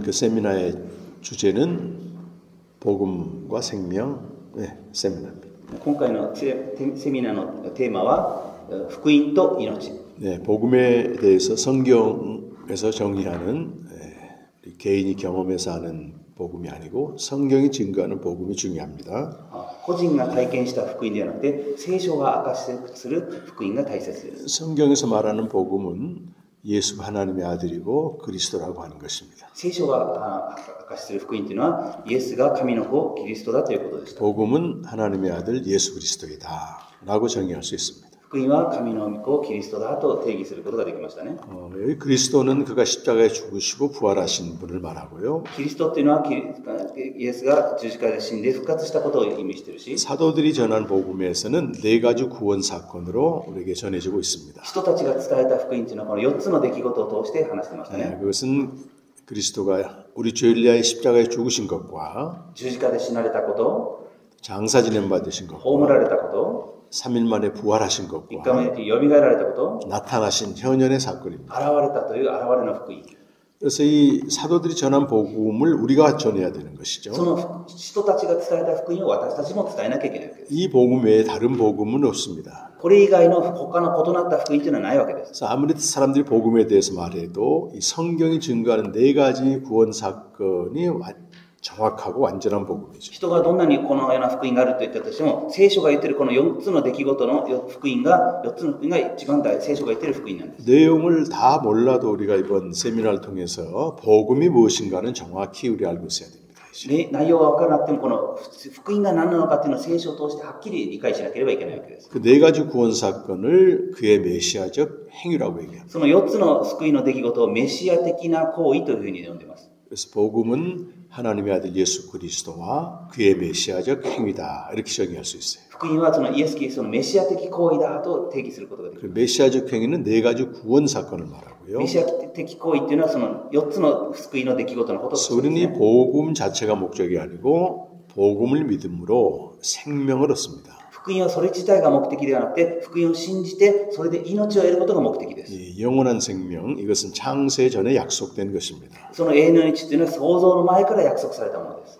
그 세미나의 주제는 복음과 생명 세미나입니다. 今回のセミナーのテーマは福音と命。 네, 복음에 대해서 성경에서 정의하는 개인이 경험해서 하는 복음이 아니고 성경이 증거하는 복음이 중요합니다. 個人が体験した福音ではなくて、聖書が証しする福音が大切です。 성경에서 말하는 복음은 예수가 하나님의 아들이고 그리스도라고 하는 것입니다. 聖書が証しする福音というのは、イエスが神の子、キリストだということでした。 복음은 하나님의 아들 예수 그리스도이다라고 정의할 수 있습니다. 福音は神の子、キリストだと定義することができましたね。 여기 그리스도는 그가 십자가에 죽으시고 부활하신 분을 말하고요. キリストっていうのはイエスが十字架で死んで復活したことを意味しているし、 사도들이 전한 복음에서는 네 가지 구원 사건으로 우리에게 전해지고 있습니다. 人たちが伝えた福音というのはこの4つの出来事を通して話してましたね。 그것은 그리스도가 우리 죄를 위하여 십자가에 죽으신 것과 十字架で死なれたこと、 장사 지냄 받으신 것과 葬られたこと、 3일 만에 부활하신 3日 것과 目によみがえられたこと、 나타나신 현현의 사건입니다. 現れたという現れの福音。 그래서 이 사도들이 전한 복음을 우리가 전해야 되는 것이죠. その人たちが伝えた福音を私たちも伝えなきゃいけないわけです。 이 복음 외에 다른 복음은 없습니다. これ以外の他の異なった福音というのはないわけです。 그래서 아무리 사람들이 복음에 대해서 말해도 이 성경이 증거하는 네 가지 구원 사건이 정확하고 완전한 복음이죠. 人がどんなにこのような福音があると言ったとしても、聖書が言っているこの4つの出来事の福音が、4つの福音が一番聖書が言っている福音なんです。 내용을 다 몰라도 우리가 이번 세미나를 통해서 복음이 무엇인가는 정확히 우리 알고 있어야 됩니다. 内容が分からなくても、この福音が何なのかというのを聖書を通してはっきり理解しなければいけないわけです。 그 네 가지 구원 사건을 그의 메시아적 행위라고 얘기합니다. その4つの救いの出来事をメシア的な行為というふうに呼んでいます。 그래서 복음은 하나님의 아들 예수 그리스도와 그의 메시아적 행위다 이렇게 정의할 수 있어요. 福音はそのイエス・キリストのメシア的行為だと定義することができる。 그 메시아적 행위는 네 가지 구원 사건을 말하고요. メシア的行為っていうのはその4つの救いの出来事のことを指すんです 우리는 ね。 이 복음 자체가 목적이 아니고 복음을 믿음으로 생명을 얻습니다. 福音はそれ自体が目的ではなくて、福音を信じてそれで命を得ることが目的です。 이 영원한 생명 이것은 창세 전에 약속된 것입니다. その永遠の命っていうのは創造の前から約束されたものです。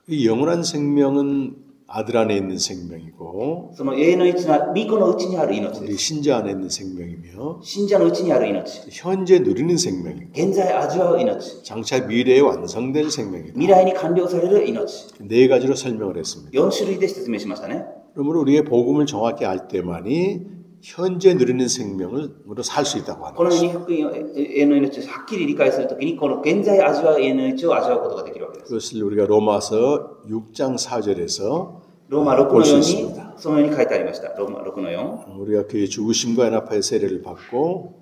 이 영원한 생명은 아들 안에 있는 생명이고 その永遠の命は御子のうちにある命で 우리 す。 신자 안에 있는 생명이며 信者のうちにある命。 현재 누리는 생명이고 現在味わう命。 장차 미래에 완성될 생명이다. 未来に完了される命。 네 가지로 설명을 했습니다. 4種類で説明しましたね。 그러므로 우리의 복음을 정확히 알 때만이 현재 누리는 생명으로 살 수 있다고 하는 このよう 것이죠. に福音を永遠の命をはっきり理解するときに、この現在味わう永遠の命を味わうことができるわけです。 그것을 우리가 로마서 6장 4절에서 ローマ6の4にそのように書いてありました。ローマ6の4。 우리가 그의 죽으심과 연합하여 세례를 받고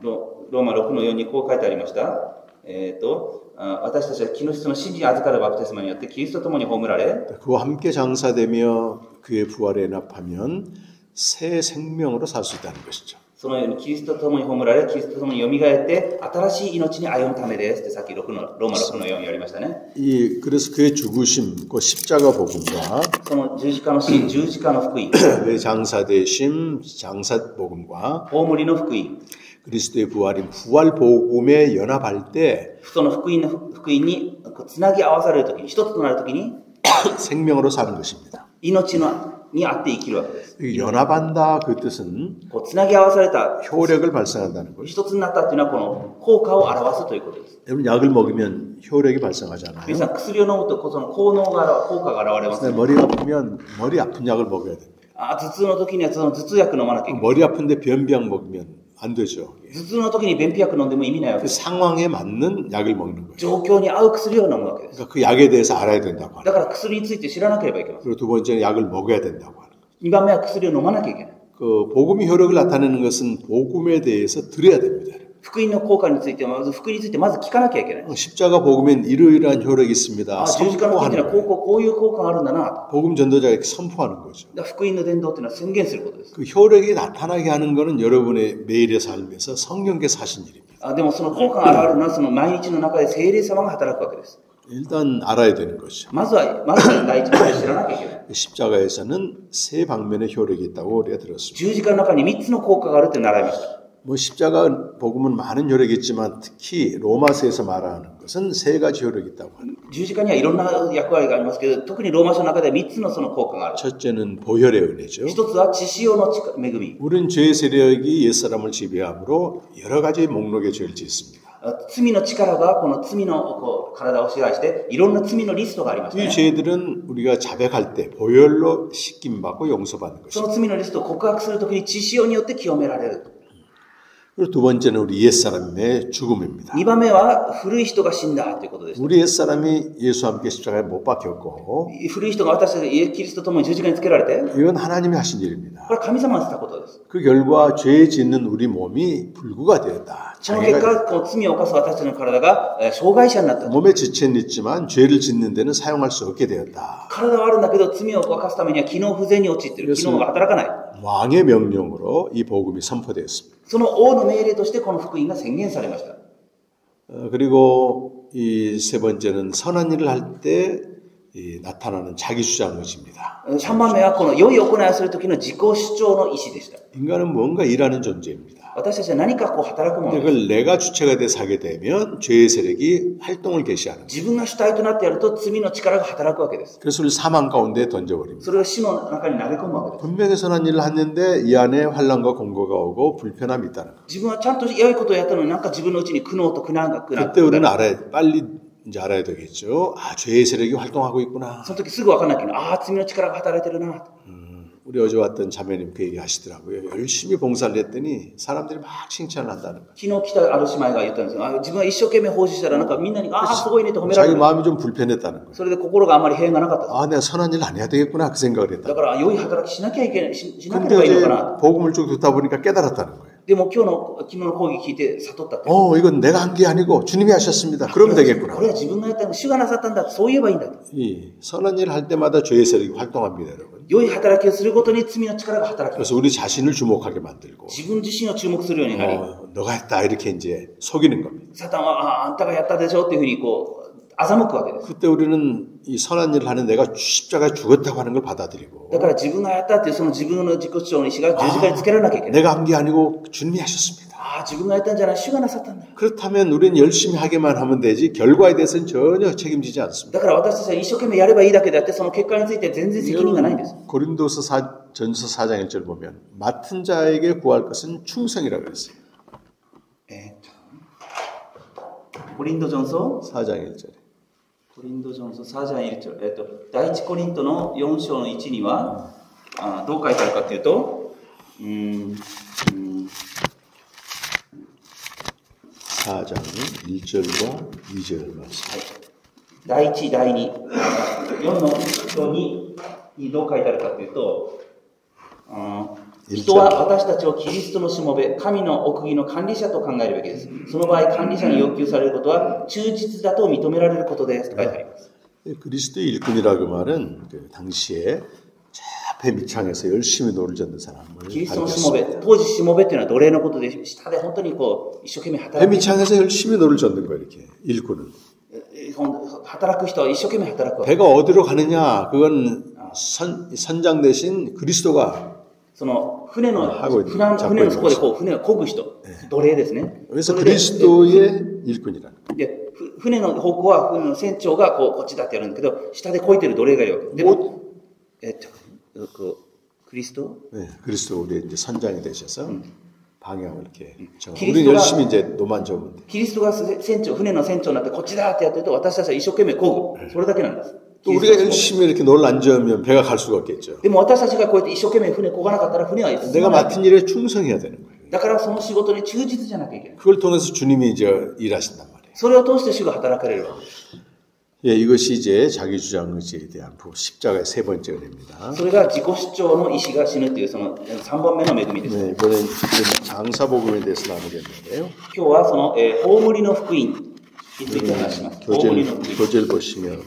ローマ6の4にこう書いてありました。私たちはキリストの信じに預かるバプテスマによってキリストと共に葬られ、 그와 함께 장사되며 그의 부활에 연합하면 새 생명으로 살 수 있다는 것이죠. そのようにキリストと共に葬られ、キリストと共によみがえって新しい命に歩むためですってさっきローマ6の4やりましたね。 그래서 그의 죽으심, 그 십자가 복음과 その十字架の死、十字架の福音、 그의 장사되심, 장사 복음과 葬りの福音、 그리스도의 부활인 부활 복음에 연합할 때 その福音につなぎ合わされるときに、一つとなるときに 생명으로 사는 것입니다. 命にあって生きるわけです。 연합한다 그 뜻은 つなぎ合わされた、 효력을 발생한다는 거예요. 一つになったっていうのはこの効果を表すということです。 여러분 약을 먹으면 효력이 발생하잖아요. 皆さん薬を飲むとその効果が現れますね。 머리가 아프면 머리 아픈 약을 먹어야 됩니다. 頭痛の時にはその頭痛薬飲まなきゃいけない。 머리 아픈데 변비약 먹으면 안 되죠. 頭痛の時に便秘薬飲んでも意味ないわけ 그 です。 상황에 맞는 약을 먹는 거예요. 状況に合う薬を飲むわけです。 그러니까 그 약에 대해서 알아야 된다고 하는 だから薬について知らなければいけません。 그리고 두 번째는 약을 먹어야 된다고 하는 2番目は薬を飲まなきゃいけない。 그 복음이 효력을 나타내는 것은 복음에 대해서 들어야 됩니다. 福音の効果については福音についてまず聞かなきゃいけない。 십자가 복음엔 이러이러한 효력이 있습니다. 十字架の福音っていうのは 선포하는 거예요. こういう効果があるんだな。 복음 전도자에게 선포하는 거죠. だから福音の伝道っていうのは宣言することです。 그 효력이 나타나게 하는 것은 여러분의 매일의 삶에서 성령께서 하신 일입니다. でもその効果が現れるのはその毎日の中で聖霊様が働くわけです。 일단 알아야 되는 것이죠. まずは第一番に知らなきゃいけない。 십자가에서는 세 방면의 효력이 있다고 우리가 들었습니다. 十字架の中に3つの効果があるって習いました。뭐 십자가 복음은 많은 효력이 있지만 특히 로마서에서 말하는 것은 세 가지 효력이 있다고 합니다. 十字架にはいろんな役割がありますけど、特にローマ書の中では3つのその効果がある。 첫째는 보혈의 은혜죠. 一つは血潮の恵み。 우리는 죄의 세력이 옛사람을 지배함으로 여러 가지 목록의 죄를 짓습니다. 罪の力がこの罪の体を支配していろんな罪のリストがありました 이 ね。 죄들은 우리가 자백할 때 보혈로 씻김받고 용서받는 そ 것입니다. の罪のリストを告白するときに血潮によって清められる。 그리고 두 번째는 우리 옛사람의 죽음입니다. 2番目は古い人が死んだということです。 우리 옛사람이 예수와 함께 십자가에 못 박혔고 古い人が私たちイエス・キリストと共に十字架につけられて、 이건 하나님이 하신 일입니다. これは神様がしたことです。 그 결과 죄 짓는 우리 몸이 불구가 되었다. その結果、この罪を犯す私たちの体が障害者になった。 몸에 지체는 있지만 죄를 짓는 데는 사용할 수 없게 되었다. 体はあるんだけど罪を犯すためには機能不全に陥っている。機能が働かない。 왕의 명령으로 이 복음이 선포되었습니다. その王の命令としてこの福音が宣言されました。 그리고 이 세 번째는 선한 일을 할 때 나타나는 자기주장 의지입니다. 3番目はこの良い行いをするときの自己主張の意思でした。 인간은 뭔가 일하는 존재입니다. 私たちは何か働くものです。 그걸 내가 주체가 돼서 하게 되면 죄의 세력이 활동을 개시하는 거예요. 自分が主体となってやると罪の力が働くわけです。 그래서 우리 사망 가운데 던져버립니다. それが死の中に投げ込むわけです。 분명히 선한 일을 했는데 이 안에 환난과 공고가 오고 불편함이 있다는 거예요. 自分はちゃんと良いことをやったのになんか自分のうちに苦悩と苦難が来る。 그때 우리는 빨리 이제 알아야 되겠죠. 아, 죄의 세력이 활동하고 있구나. その時すぐ分からなきゃいけない。ああ、罪の力が働いてるな。 우리 어제 왔던 자매님 그 얘기 하시더라고요. 열심히 봉사를 했더니 사람들이 막 칭찬을 한다는 거예요. 昨日来たある姉妹が言ったんですよ。自分は一生懸命奉仕したらなんかみんなにああすごいねって褒められ 자기 る。 마음이 좀 불편했다는 거예요. それで心があんまり平安がなかった。 아, 내가 선한 일 안 해야 되겠구나 그 생각을 だ 했다. から良い働きしなきゃいけない、しなけ 근데 ればいいの 어제 かな。 복음을 쭉 듣다 보니까 깨달았다는 거예요. でも昨日の講義聞いて悟ったって。 이건 내가 한 게 아니고 주님이 하셨습니다. 그러면 こ 되겠구나. れは自分がやったの、主がなさったんだ。そう言えばいいんだ。 이 선한 일을 할 때마다 죄의 세력이 활동합니다, 여러분. 良い働きをするごとに罪の力が働く。 그래서 우리 자신을 주목하게 만들고 自分自身を注目するようになり、 너가 했다 이렇게 이제 속이는 겁니다. サタンはあんたがやったでしょっていうふうに欺くわけです。 그때 우리는 이 선한 일을 하는 내가 십자가에 죽었다고 하는 걸 받아들이고 だから自分がやったっていうその自分の自己主張の意思が十字架につけられなきゃいけない。 내가 한 게 아니고 주님이 하셨습니다. ああ、自分がやったんじゃない、主がなさったんだ。 그렇다면 우리는 열심히 하기만 하면 되지 결과에 대해서는 전혀 책임지지 않습니다. だから私たちは一生懸命やればいいだけであって、その結果について全然責任がないんです。 고린도서 전서 4장 1절 보면 맡은 자에게 구할 것은 충성이라고 그랬어요. コリントジョンソ 4장 1절에. コリントジョンソサージャン1章、第一コリントの4章の1には、どう書いてあるかというと、4장 1절과 2절 말씀. 第1、第2、4の章にどう書いてあるかというと、人は私たちをキリストのしもべ、神の奥義の管理者と考えるべきです。その場合、管理者に要求されることは忠実だと認められることですと書いてあります。 그리스도의 일꾼이라고 말은 그 당시에 배 밑창에서 열심히 노를 젓는 사람을 キリストのしもべ、当時しもべっていうのは奴隷のことで、下で本当に一生懸命 배 働く。 밑창에서 열심히 노를 젓는 거예요, 이렇게 일꾼은. 働く人は一生懸命働くわけ。 배가 어디로 가느냐, 그건 선장 대신 그리스도가 その船の底で船を漕ぐ人、奴隷ですね。 그래서 그리스도의 일꾼이라는 거예요. で、船の方向は船の船長がこっちだってやるんだけど、下で漕いでる奴隷がいるわけ。でも、クリスト? 네, 그리스도 우리 이제 선장이 되셔서 방향을 이렇게 정하고 그리스도가- 우리 열심히 이제 노만 져면 돼. キリストが船の船長になってこっちだってやってると、私たちは一生懸命漕ぐ。それだけなんです。 또 우리가 열심히 이렇게 노를 안 저으면 배가 갈 수가 없겠죠. でも私たちがこうやって一生懸命船漕がなかったら船は進 내가 まない。 맡은 일에 충성해야 되는 거예요. だからその仕事に忠実じゃなきゃいけない。 그걸 통해서 주님이 이제 일하신단 말이에요. それを通して主が働かれるわけです。 예, 이것이 이제 자기 주장 의지에 대한 십자가의 세 번째 은혜입니다. それが自己主張の意思が死ぬというその3番目の恵みです。 네, 이번엔 장사복음에 대해서 나누겠는데요. 今日はその、葬りの福音について話します。葬りの福音。 교재를 보시면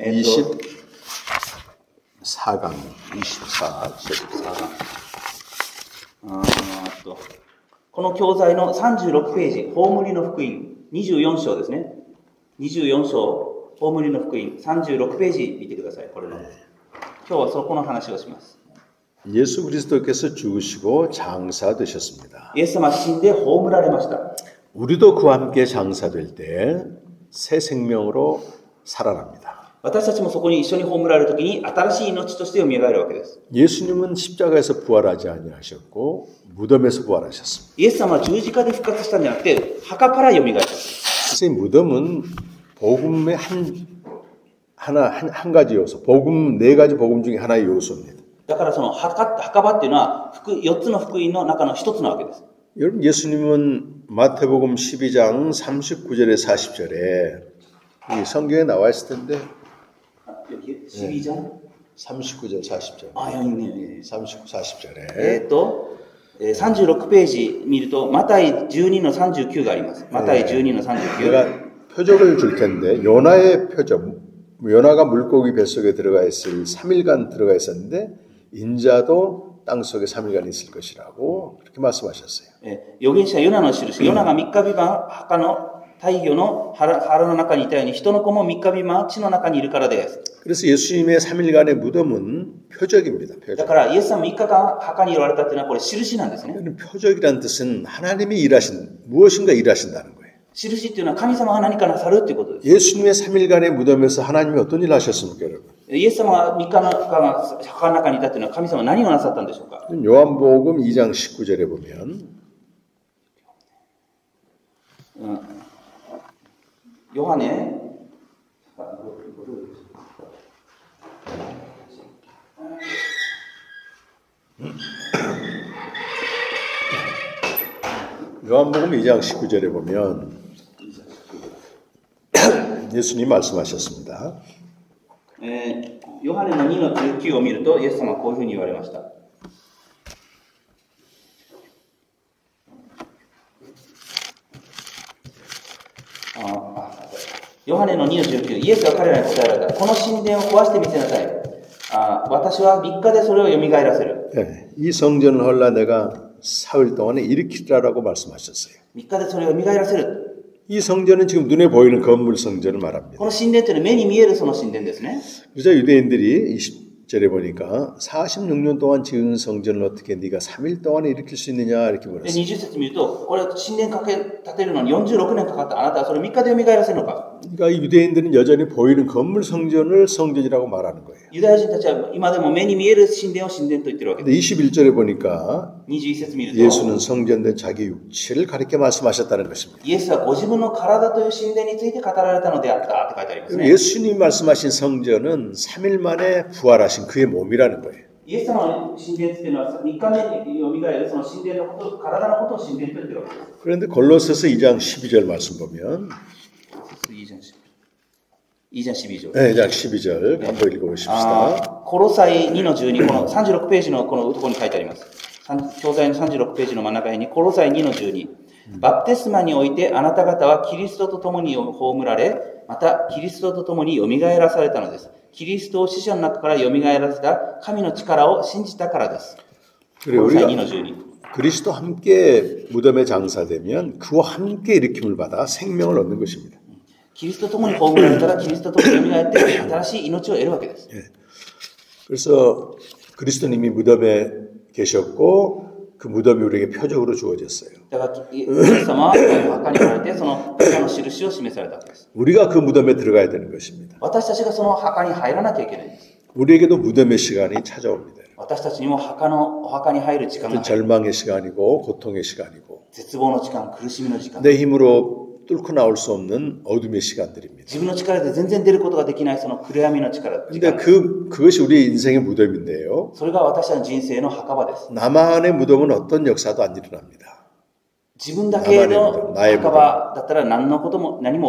24강 この教材の36ページ、葬りの福音、24章ですね。24章、葬りの福音、36ページ見てください。これの。今日はそこの話をします。 예수 그리스도께서 죽으시고 장사되셨습니다. イエス様は死んで葬られました。 우리도 그와 함께 장사될 때 새 생명으로 살아납니다. 私たちもそこに一緒に葬られるときに新しい命として蘇るわけです。 예수님은 십자가에서 부활하지 아니하셨고 무덤에서 부활하셨습니다. イエス様は十字架で復活したんじゃなくて墓から蘇りました。 그래서 이 무덤은 복음의 한 가지 요소, 복음 네 가지 복음 중에 하나의 요소입니다. だからその墓場っていうのは4つの福音の中の一つなわけです。 여러분 예수님은 마태복음 12장 39절에 40절에 이 성경에 나와 있을 텐데 12장 39절 40절 あ、いいね。 39, 40절에 36ページ見るとマタイ12の39があります。マタイ12の39。 내가 표적을 줄 텐데 요나의 표적, 요나가 물고기 뱃속에 들어가 있을 3일간 들어가 있었는데 인자도 땅속에 3일간 있을 것이라고 그렇게 말씀하셨어요. 預言者ヨナの印、ヨナが3日未満墓の大魚の腹の中にいたように人の子も3日未満地の中にいるからです。 그래서 예수님의 3일간의 무덤은 표적입니다. だ 표적. からイエス様3日間墓にいられたというのはこれ印なんですね。 표적이라는 뜻은 하나님이 무엇인가 일하신다는 거예요. 印っていうのは神様が何かなさるっていうことです。 예수님의 3일간의 무덤에서 하나님이 어떤 일을 하셨습니까, 여러분? イエス様が3日間墓の中にいたというのは神様は何をなさったんでしょうか。 요한복음 2장 19절에 보면 ヨハネ요한복음 2장 19절에 보면 예수님 말씀하셨습니다. ヨハネの2の19を見るとイエス様はこういうふうに言われました。ヨハネの2の19、イエスは彼らに答えられた。この神殿を壊してみせなさい。私は3日でそれを蘇らせる。 네, 이 성전을 헐라 내가 사흘 동안에 일으키리라고 말씀하셨어요. 3日でそれを蘇らせる。 이 성전은 지금 눈에 보이는 건물 성전을 말합니다. この神殿というのは目に見えるその神殿ですね。 그래서 유대인들이 20절에 보니까 46년 동안 지은 성전을 어떻게 네가 3일 동안에 일으킬 수 있느냐 이렇게 で 물었어요. 20節見ると、これ神殿建てるのに46年かかった。あなたはそれを3日で蘇らせるのか。 그러니까 유대인들은 여전히 보이는 건물 성전을 성전이라고 말하는 거예요. ユダヤ人たちは今でも目に見える神殿を神殿と言ってるわけ 근데 です。 21절에 보니까 21節見ると、 예수는 성전된 자기 육체를 가리켜 말씀하셨다는 것입니다. イエスはご自分の体という神殿について語られたのであったって書いてありますね。 예수님 말씀하신 성전은 3일 만에 부활하신 그의 몸이라는 거예요. イエス様の神殿っていうのは3日目に蘇るその神殿のこと、体のことを神殿と言ってるわけです。 그런데 골로새서 2장 12절 말씀 보면 2章12章。 네, 2장 12절 한번 읽어보십시다. コロサイ2の12、この36ページのこのところに書いてあります。教材の36ページの真ん中に、コロサイ2の12。バプテスマにおいてあなた方はキリストと共に葬られ、またキリストと共に蘇らされたのです。キリストを死者の中から蘇らせた神の力を信じたからです。コ 그리고 ロサイ 우리가 2の12。 그리스도 함께 무덤에 장사되면 그와 함께 일으킴을 받아 생명을 얻는 것입니다. キリストと共に葬られたらキリストと共に蘇って新しい命を得るわけです。 그래서 그리스도님이 무덤에 계셨고 그 무덤이 우리에게 표적으로 주어졌어요. だからイエス様は墓におられてその墓の印を示されたわけです。 우리가 그 무덤에 들어가야 되는 것입니다. 私たちがその墓に入らなきゃいけないんです。 우리에게도 무덤의 시간이 찾아옵니다. 私たちにもお墓に入る時間が入る。 절망의 시간이고 고통의 시간이고 絶望の時間、苦しみの時間。 내 힘으로 뚫고 나올 수 없는 어둠의 시간들입니다. 自分の力で全然出ることができないその暗闇の力。 근데 그것이 우리의 인생의 무덤인데요. それが私たちの人生の墓場です。 나만의 무덤은 어떤 역사도 안 일어납니다. 自分だけの墓場だったら何も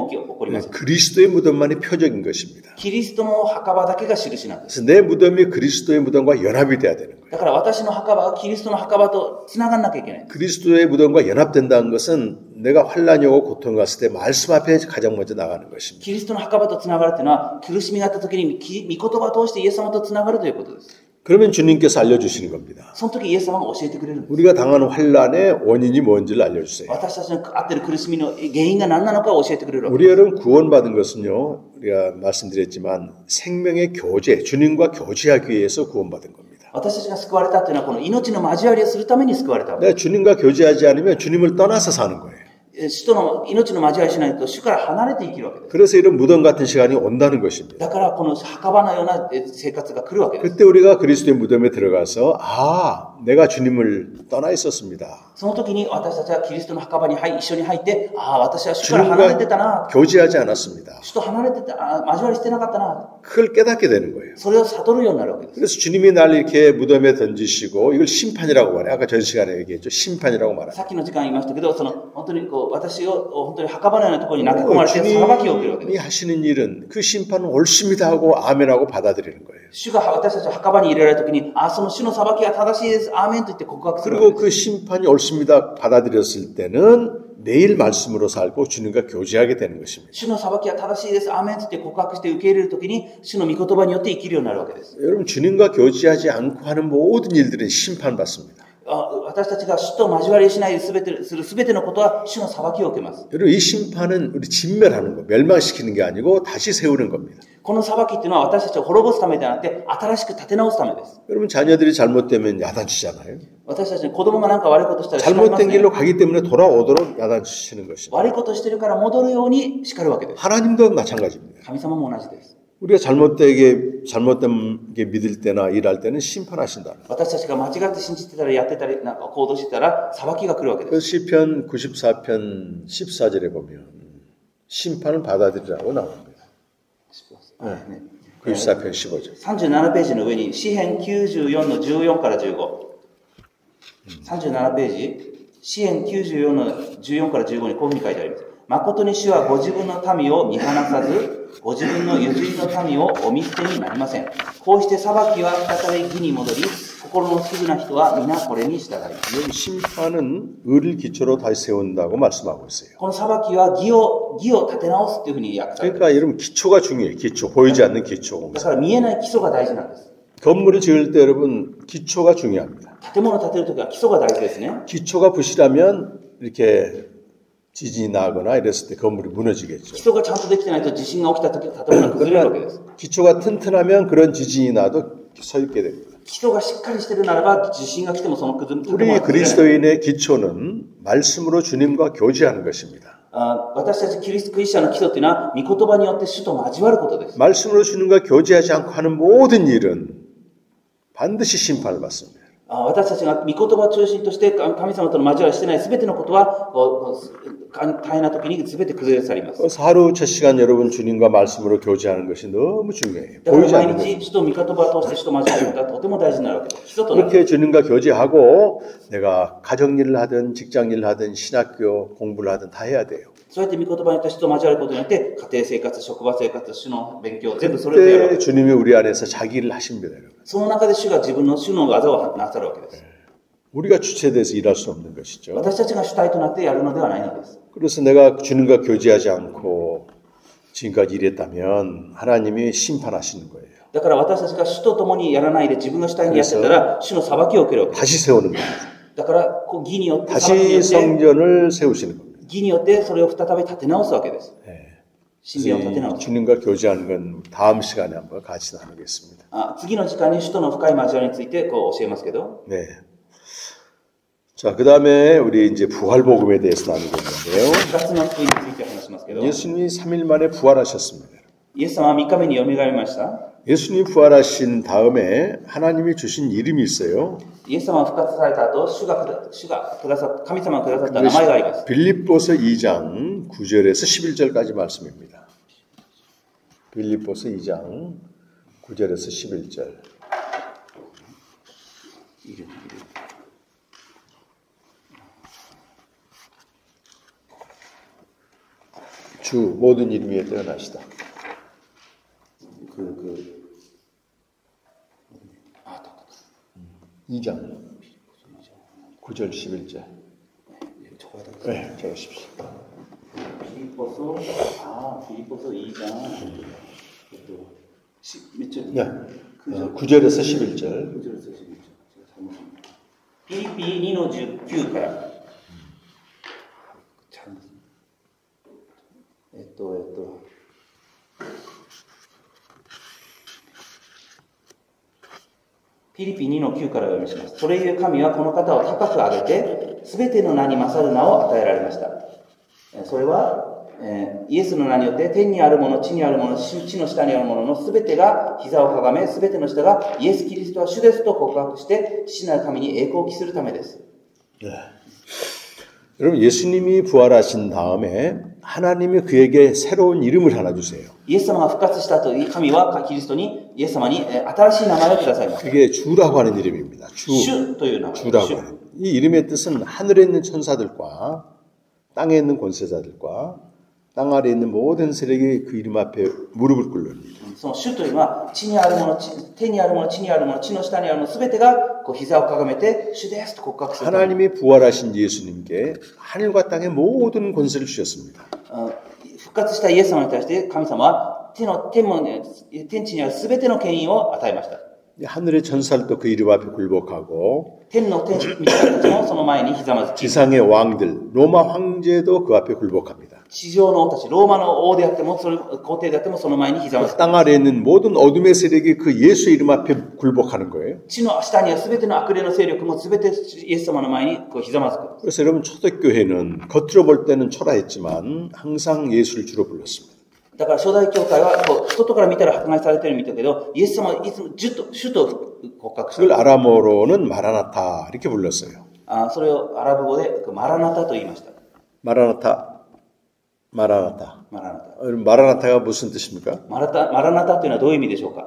起こりません。 그리스도의 무덤만이 표적인 것입니다. キリストの墓場だけが印なんです。 그래서 내 무덤이 그리스도의 무덤과 연합이 돼야 되는 거예요. だから私の墓場はキリストの墓場とつながんなきゃいけない。 그리스도의 무덤과 연합된다는 것은 내가 환난이 오고 고통 갔을 때 말씀 앞에 가장 먼저 나가는 것입니다. キリストの墓場とつながるというのは苦しみがあった時に御言葉を通してイエス様とつながるということです。 그러면 주님께서 알려주시는 겁니다. その時イエス様が教えてくれるんです。 우리가 당하는 환난의 원인이 뭔지를 알려주세요. 私たちのあっている苦しみの原因が何なのかを教えてくれるわけです。 우리 여러분 구원받은 것은요, 우리가 말씀드렸지만 생명의 교제, 주님과 교제하기 위해서 구원받은 겁니다. 私たちが救われたというのは、この命の交わりをするために救われたわけです。 내가 주님과 교제하지 않으면 주님을 떠나서 사는 거예요. 主との命の交わりしないと主から離れて生きるわけです。 그래서 이런 무덤 같은 시간이 온다는 것입니다. だからこの墓場のような生活が来るわけです。 그때 우리가 그리스도의 무덤에 들어가서 내가 주님을 떠나 있었습니다. その時に私たちはキリストの墓場に一緒に入って、私は主から離れてたな、 교제하지 않았습니다. 主と離れてた、交わりしてなかったな、 그걸 깨닫게 되는 거예요. それを悟るようになるわけです。 그래서 주님이 날 이렇게 무덤에 던지시고 이걸 심판이라고 말해요. 아까 전 시간에 얘기했죠. 심판이라고 말해요. さっきの時間言いましたけど、本当に私を本当に墓場のようなところに投げ込まれて裁きを受けるわけです。 주님이 하시는 일은 그 심판은 옳습니다 하고 아멘하고 받아들이는 거예요. 主が私たちを墓場に入れられた時に、その主の裁きは正しいです、アーメンと言って告白するわけ 그리고 です。 그 심판이 옳습니다 받아들였을 때는 매일 말씀으로 살고 주님과 교제하게 되는 것입니다. 主の裁きは正しいです、アーメンと言って告白して受け入れる時に、主の御言葉によって生きるようになるわけです。 여러분 주님과 교제하지 않고 하는 모든 일들은 심판받습니다. 私たちが主と交わりをしないでするすべてのことは主の裁きを受けます。 여러분 이 심판은 우리 진멸하는 거, 멸망시키는 게 아니고 다시 세우는 겁니다. この裁きっていうのは私たちを滅ぼすためではなくて、新しく立て直すためです。 여러분 자녀들이 잘못되면 야단치잖아요. 私たちの子供が何か悪いことしたら叱ります 잘못된 ね。 길로 가기 때문에 돌아오도록 야단치시는 것입니다. 悪いことしてるから戻るように叱るわけです。 하나님도 마찬가지입니다. 神様も同じです。 우리가 잘못된 게 믿을 때나 일할 때는 심판하신다. 私たちが間違って信じてたらやってたり、なんか行動してたら裁きが来るわけです。 그 시편 94편 14절에 보면 심판을 받아들이라고 나옵니다. 네. 94편 15절. 37ページの上に詩編94の14から15。37ページ、詩編94の14から15にこういうふうに書いてあります。誠に主はご自分の民を見放さず、ご自分の譲りの民をお見捨てになりません。こうして裁きは再び義に戻り、心のすぐな人は皆これに従います。 이 심판은 의를 기초로 다시 세운다고 말씀하고 있어요. この裁きは義を立て直すというふうに訳されています。 그러니까 여러분 기초가 중요해요. 기초. 보이지 않는 기초. だから見えない基礎が大事なんです。 건물을 지을 때 여러분 기초가 중요합니다. 建物を建てるときは基礎が大事ですね。 기초가 부실하면 이렇게 지진이 나거나 이랬을 때 건물이 무너지겠죠. 基礎がちゃんとできてないと地震が起きたとき建物が崩れるわけです。 기초가 튼튼하면 그런 지진이 나도 서 있게 됩니다. 基礎がしっかりしてるならば地震が来てもその建物 우리 は崩れない。 그리스도인의 기초는 말씀으로 주님과 교제하는 것입니다. 私たちクリスチャンの基礎というのは御言葉によって主と交わることです。 말씀으로 주님과 교제하지 않고 하는 모든 일은 반드시 심판을 받습니다. 私たちが御言葉を中心として神様との交わりしてないすべてのことは大変な時にすべて崩れ去ります。 그래서 하루 첫 시간 여러분 주님과 말씀으로 교제하는 것이 너무 중요해요. だから 보이지 않는 毎 것. 日主と御言葉を通して主と交わることはとても大事になるわけです。基礎となる。 그렇게 주님과 교제하고 내가 가정일을 하든 직장일을 하든 신학교 공부를 하든 다 해야 돼요. そうやって御言葉によって主と交わることによって家庭生活、職場生活、主の勉強全部それぞれやるわけ 그때 です。 주님이 우리 안에서 자기 일을 하십니다. 여러분. その中で主が自分の主の技をなさるわけです。 우리가 주체돼서 일할 수 없는 것이죠. 私たちが主体となってやるのではないのです。 그래서 내가 주님과 교제하지 않고 지금까지 일했다면 하나님이 심판하시는 거예요. だから私たちが主と共にやらないで自分の主体にやってたら主の裁きを受けるわけです。 다시 세우는 겁니다. だから義によって裁きに 다시 よって 성전을 세우시는 겁니다. 義によってそれを再び立て直すわけです。 네. 神殿を立て直す。 주님과 교제하는 건 다음 시간에 한번 같이 나누겠습니다. 次の時間に主との深い交わりについて教えますけど、 네. 자, 그 다음에 우리 이제 부활복음에 대해서 나누겠는데요. 2つの福音について話しますけど、 예수님이 3일 만에 부활하셨습니다. イエス様は3日目によみがえりました。 예수님이 부활하신 다음에 하나님이 주신 이름이 있어요. イエス様が復活された後、神様がくださった名前があります。 빌립보서 2장 9절에서 11절까지 말씀입니다. 빌립보서 2장 9절에서 11절. 주 모든 이름 위에 뛰어나시다. 2장 9절 11절. 네, 적으십시오. 빌립보서 2장 몇 절? 네, 9절에서 11절. 9절에서 11절.ピリピ2の19から。ピリピ2の9からお読みします。それゆえ神はこの方を高く上げて、すべての名に勝る名を与えられました。それは、イエスの名によって天にあるもの、地にあるもの、地の下にあるもののすべてが膝をかがめ、すべての人がイエス・キリストは主ですと告白して、父なる神に栄光を期するためです。여러분 예수님이 부활하신 다음에 하나님이 그에게 새로운 이름을 하나 주세요. イエス様が復活したと神はキリストにイエス様に新しい名前をくださいました。 그게 주라고 하는 이름입니다. 主という名前。 주라고 하는. 이 이름의 뜻은 하늘에 있는 천사들과 땅에 있는 권세자들과 땅 아래에 있는 모든 세력이 그 이름 앞에 무릎을 꿇습니다. その主というのは地にあるもの、天にあるもの、地にあるもの、地の下にあるものすべてがこう膝をかがめて主ですと告白する。 하나님이 부활하신 예수님께 하늘과 땅의 모든 권세를 주셨습니다. 復活したイエス様に対して神様は天地にあるすべての権威を与えました。 하늘의 천사들도 그 이름 앞에 굴복하고 天の天使たちもその前にひざまずき、 지상의 왕들, 로마 황제도 그 앞에 굴복합니다. 地上の王たち、ローマの王であっても、皇帝であってもその前にひざまずき、 땅 아래에 있는 모든 어둠의 세력이 그 예수 이름 앞에 굴복하는 거예요. 地の下にはすべての悪霊の勢力もすべてイエス様の前にこうひざまずく。 그래서 여러분 초대교회는 겉으로 볼 때는 초라했지만 항상 예수를 주로 불렀습니다. だから初代教会はこう外から見たら迫害されてるみたいだけど、イエス様はいつも主と告白した。 그걸 아람어로는 마라나타 이렇게 불렀어요. それをアラブ語でマラナタと言いました。 마라나타. マラナタ。 마라나타가 무슨 뜻입니까? マラナタというのはどういう意味でしょうか？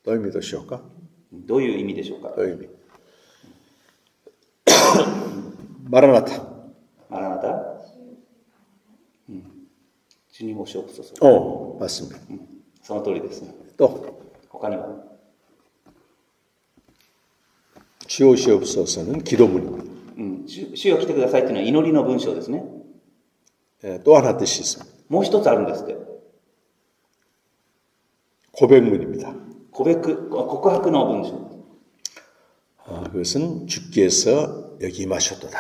또 의미 도시오까? どういう意味でしょうか？ 또 의미. 마라나타. マラナタ？主にもしよくそそ。 맞습니다. その通りですね。 또 他には 주오시옵소서는 기도문입니다. 主よ来てくださいというのは祈りの文章ですね。 또 하나 뜻이 있습니다. もう一つあるんですって。 고백문입니다. 告白の文章。 그것은 주께서 여기 임하셨도다.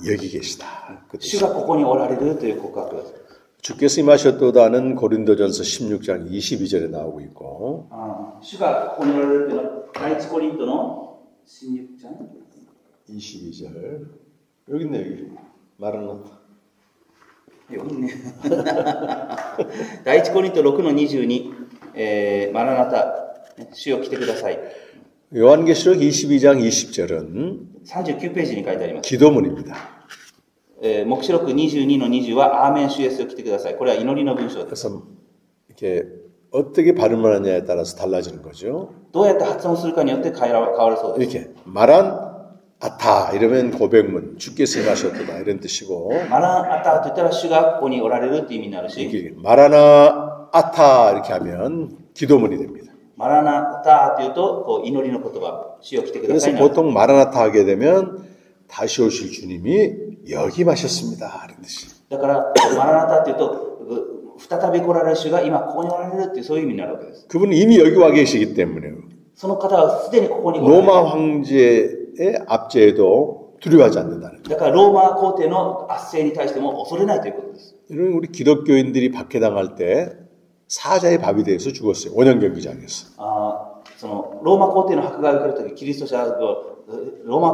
여기 계시다. 그 主がここにおられるという告白です。 주께서 임하셨도다는 고린도전서 16장 22절에 나오고 있고 主がここにおられるというのは第一コリントの16장 22절 여기 있네 여기 마라나타 여기 있네 第一コリント6の22、マラナタ主よ来てください 요한계시록 22장 20절은 39ページに書いてあります 기도문입니다. 黙示録22の20はアーメン主イエスよ来てください。これは祈りの文章です。 그래서 이렇게 어떻게 발음을 하냐에 따라서 달라지는 거죠. どうやって発音するかによって変わるそうです。 이렇게 마란 아타 이러면 고백문 주께서 임하셨도다 이런 뜻이고 マランアタと言ったら主がここにおられるって意味になるし 이렇게 마라나 아타 이렇게 하면 기도문이 됩니다. マラナアタというとこう祈りの言葉主よ来てくださ 그래서 い。 보통 마라나타 하게 되면 다시 오실 주님이 여기 마셨습니다. 이런 뜻이. だからマラナタというと再び来られる主が今ここにおられるっていうそういう意味になるわけです。 그분은 이미 여기 와 계시기 때문에 その方はすでにここにおられる。 로마 황제의 압제에도 두려워하지 않는다는 거예요. だからローマ皇帝の圧政に対しても恐れないということです。 이런 우리 기독교인들이 박해당할 때 사자의 밥이 돼서 죽었어요. 원형 경기장에서. そのローマ皇帝の迫害を受けるときキリスト者がローマ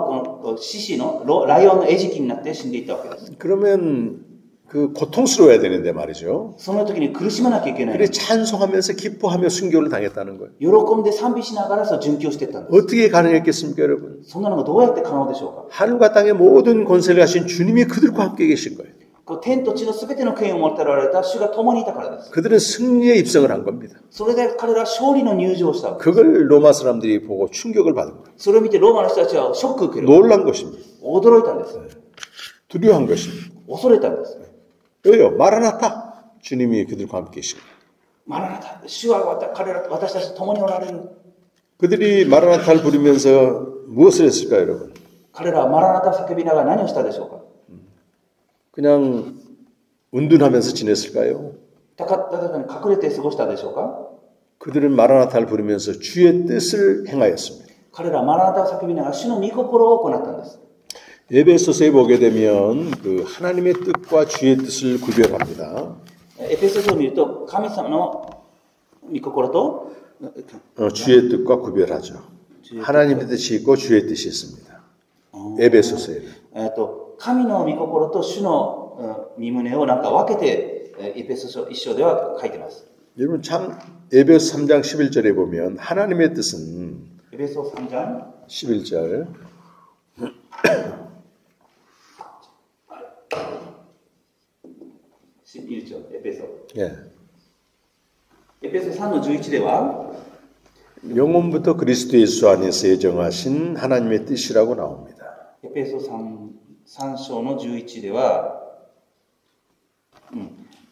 の獅子のライオンの餌食になって死んでいったわけです。 그러면 그 고통스러워야 되는데 말이죠. その時に苦しまなきゃいけない。 그래 찬송하면서 기뻐하며 순교를 당했다는 거예요. 喜んで賛美しながらそう殉教していったんです。 어떻게 가능했겠습니까, 여러분? そんなのがどうやって可能でしょうか。 하늘과 땅의 모든 권세를 가신 주님이 그들과 함께 계신 거예요. 天と地のすべての権威を持っておられた主が共にいたからです。 그들은 승리에 입성을 한 겁니다. それで彼らは勝利の入場をしたわけです。 그걸 로마 사람들이 보고 충격을 받은 거예요. それを見てローマの人たちはショックを受ける。 놀란 것입니다. 驚いたんです。 두려워한 것입니다. 恐れたんです。 왜요? 마라나타. 주님이 그들과 함께 계신 거예요. マラナタ、主は私たちと共におられる。 그들이 마라나타를 부르면서 무엇을 했을까요, 여러분? 彼らはマラナタを叫びながら何をしたでしょうか。 그냥 운둔하면서 지냈을까요? ただ隠れて過ごしたでしょうか。 그들은 마라나타를 부르면서 주의 뜻을 행하였습니다. 彼らはマラナタを叫びながら主の御心を行ったんです。 에베소서에 보게 되면 그 하나님의 뜻과 주의 뜻을 구별합니다. エペソ書を見ると神様の御心と 주의 뜻과 구별하죠. 하나님의 뜻이 있고 주의 뜻이 있습니다. 에베소서에. 神の御心と主の御胸をなんか分けてエペソ書1章では書いてます。 여러분 참 에베소 3장 11절에 보면 하나님의 뜻은 에베소 3장 11절 11절エペソ 예. エペソ3の11では 영원부터 그리스도 예수 안에서 정하신 하나님의 뜻이라고 나옵니다. エペソ 3章の11では、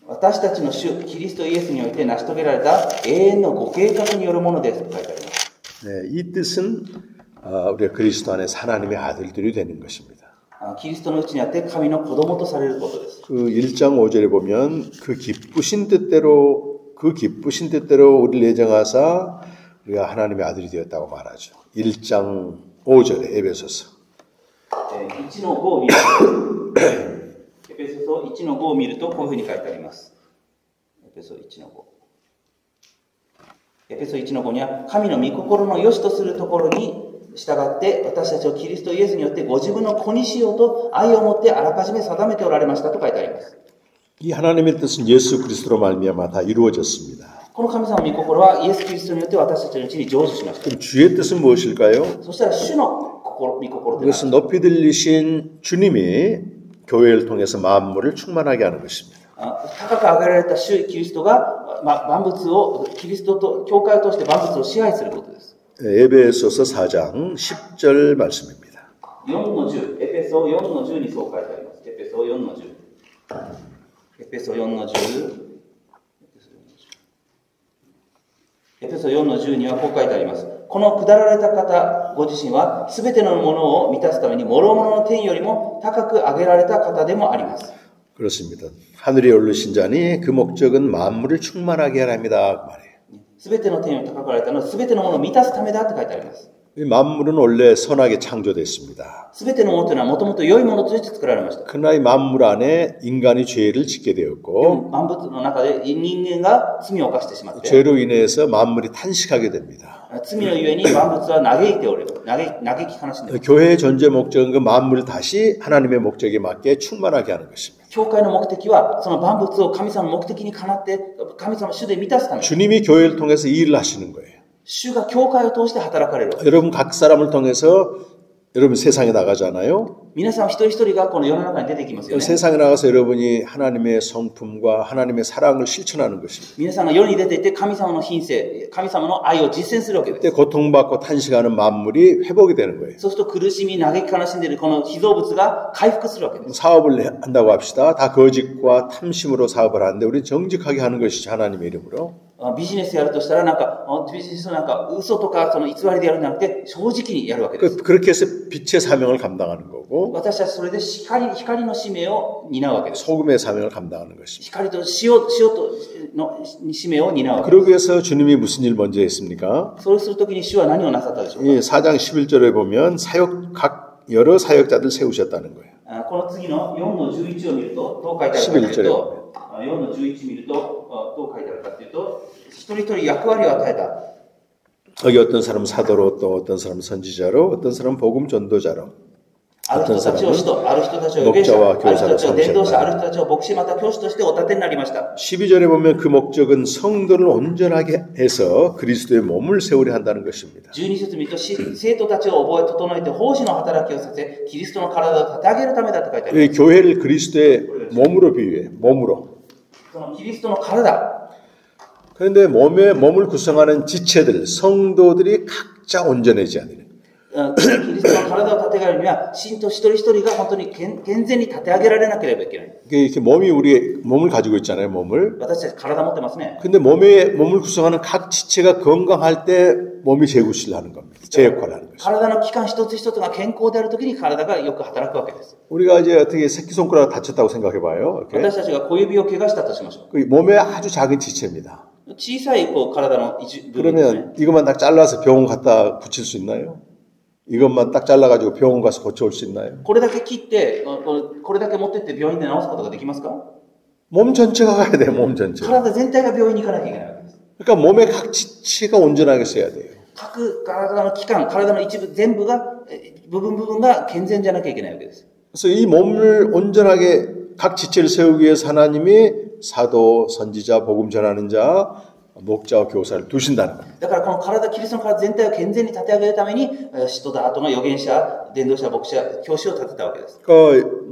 私たちの主キリストイエスにおいて成し遂げられた永遠のご計画によるものですと書いてあります。 네, 이 뜻은 우리가 그리스도 안에서 하나님의 아들들이 되는 것입니다. キリストのうちにあって神の子供とされることです。 그 1장 5절에 보면 그 기쁘신 뜻대로 우리를 예정하사 우리가 하나님의 아들이 되었다고 말하죠. 1장 5절에 에베소서. 1の5を見ると、エペソ書1の5を見るとこういうふうに書いてあります。エペソ1の5。エペソ1の5には、神の御心の良しとするところに従って私たちをキリストイエスによってご自分の子にしようと愛を持ってあらかじめ定めておられましたと書いてあります。 이 하나님의 뜻은 예수 그리스도로 말미암아 다 이루어졌습니다. この神様の御心はイエス・キリストによって私たちのうちに成就しました。 그럼 주의 뜻은 무엇일까요? そしたら主の御心というのは 그것은 높이 들리신 주님이 교회를 통해서 만물을 충만하게 하는 것입니다. 高く上げられた主キリストが万物をキリストと教会を通して万物を支配することです。 에베소서 4장 10절 말씀입니다. 4の10、エペソ4の10にそう書いてあります。エペソ4の10。エペソ4の10。エペソ4の10にはこう書いてあります。この下られた方ご自身はすべてのものを満たすために諸々の天よりも高く上げられた方でもあります。 그렇습니다. 하늘에 오르신 자니 그 목적은 만물을 충만하게 하랍니다. 말이에요. すべての天より高く上げられたのはすべてのものを満たすためだって書いてあります。 이 만물은 원래 선하게 창조됐습니다. すべてのものというのはもともと良いものとして作られました。 그러나 이 만물 안에 인간이 죄를 짓게 되었고 万物の中で人間が罪を犯してしまって 죄로 인해서 만물이 탄식하게 됩니다. 罪のゆえに万物は嘆いておる。嘆き悲しんでいる。 교회의 존재 목적은 그 만물을 다시 하나님의 목적에 맞게 충만하게 하는 것입니다. 教会の目的はその万物を神様の目的にかなって神様の主で満たすため。 주님이 교회를 통해서 이 일을 하시는 거예요. 主が教会を通して働かれる。 여러분 각 사람을 통해서 여러분 세상에 나가잖아요. 皆さん一人一人がこの世の中に出てきますよね。 세상에 나가서 여러분이 하나님의 성품과 하나님의 사랑을 실천하는 것입니다. 皆さんが世に出ていって神様の品性、神様の愛を実践するわけです。 그때 고통받고 탄식하는 만물이 회복이 되는 거예요. そうすると苦しみ、嘆き悲しんでいるこの被造物が回復するわけです。 사업을 한다고 합시다. 다 거짓과 탐심으로 사업을 하는데 우리는 정직하게 하는 것이죠. 하나님의 이름으로. ビジネスやるとしたらビジネス嘘とかその偽りでやるんじゃなくて正直にやるわけです。 그렇게 해서 빛의 사명을 감당하는 거고 私たちそれで光の使命を担うわけです。 소금의 사명을 감당하는 것입니다. 光と塩の使命を担うわけです。 그러기 위해서 주님이 무슨 일 먼저 했습니까? それをするときに主は何をなさったでしょうか。 이 4장 11절에 보면 각 여러 사역자들 세우셨다는 거예요. この次の4の11を見るとどう書いてあるかというと、4の11見るとどう書いてあるかというと、一人一人役割を与えた。 여기 어떤 사람은 사도로, 또 어떤 사람은 선지자로, 어떤 사람은 복음 전도자로, ある人たちを使徒、ある人たちを預言者、ある人たちを伝道者、ある人たちを牧師また教師としてお立てになりました。 12절에 보면 그 목적은 성도를 온전하게 해서 그리스도의 몸을 세우려 한다는 것입니다. 12節見ると生徒たちを覚え整えて奉仕の働きをさせ、キリストの体を立て上げるためだと書いてあります。 교회를 그리스도의 몸으로 비유해, 몸으로. そのキリストの体。 그런데 몸을 구성하는 지체들, 성도들이 각자 온전해져야 돼요. キリストの体を立て上げるには、信徒一人一人が本当に健全に立て上げられなければいけない。 이렇게 우리의 몸을 가지고 있잖아요, 몸을. 私たち体持ってますね。 근데 몸을 구성하는 각 지체가 건강할 때 몸이 제 구실을 하는 겁니다. 제 역할을 하는 것입니다. 体の器官一つ一つが健康であるときに体がよく働くわけです。 우리가 이제 어떻게 새끼손가락 다쳤다고 생각해 봐요. 私たちが小指を怪我したとしましょう。 그 몸의 아주 작은 지체입니다. 小さい体の一部分ですね。 그러면 이것만 딱 잘라서 병원 갖다 붙일 수 있나요? 이것만 딱 잘라가지고 병원 가서 고쳐올 수 있나요? これだけ切って、これだけ持ってって病院で治すことができますか？ 몸 전체가 가야 돼요, 몸 전체. 体全体が病院に行かなきゃいけないわけです。 그러니까 몸의 각 지체가 온전하게 써야 돼요. 各体の器官、体の一部全部が、部分が健全じゃなきゃいけないわけです。 그래서 이 몸을 온전하게 각 지체를 세우기 위해서 하나님이 사도, 선지자, 복음 전하는 자, 목자와 교사를 두신다는 겁니다. だからこの体、キリストの体全体を健全に立て上げるために、使徒だ後の預言者、伝道者、牧者、教師を立てたわけです。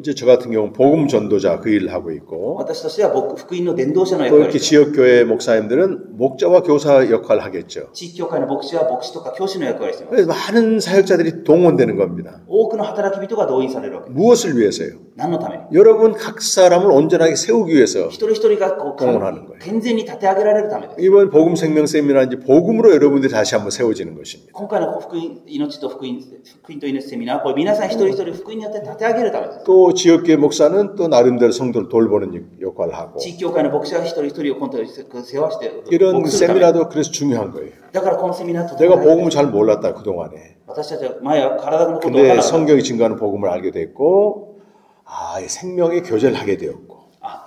이제 저 같은 경우는 복음 전도자 그 일을 하고 있고 私としては福音の伝道者の役 또 割 이렇게 지역교회 목사님들은 목자와 교사 역할을 하겠죠. 地域教会の牧師は牧師とか教師の役割をしています。 그래서 많은 사역자들이 동원되는 겁니다. 多くの働き人が動員されるわけです。 무엇을 위해서요? 何のために 여러분 각 사람을 온전하게 세우기 위해서 一人一人がこう 동원하는 거예요. 健全に立て上げられるためです。 이번 복음 생명 세미나인지 복음으로 여러분들이 다시 한번 세워지는 것입니다. 今回の福音、命と福音と命セミナー、これ皆さん一人一人福音によって立て上げるためです。 또 지역교회 목사는 또 나름대로 성도를 돌보는 역할을 하고 地域教会の牧師は一人一人をコントロール世話して 이런 牧するために 세미나도 그래서 중요한 거예요. だからこのセミナーとても 내가 大事 복음을 잘 몰랐다 그동안에. 私たちは前は体のことを分 근데 からなかった。 성경이 증거하는 복음을 알게 됐고 이 생명의 교제를 하게 되었고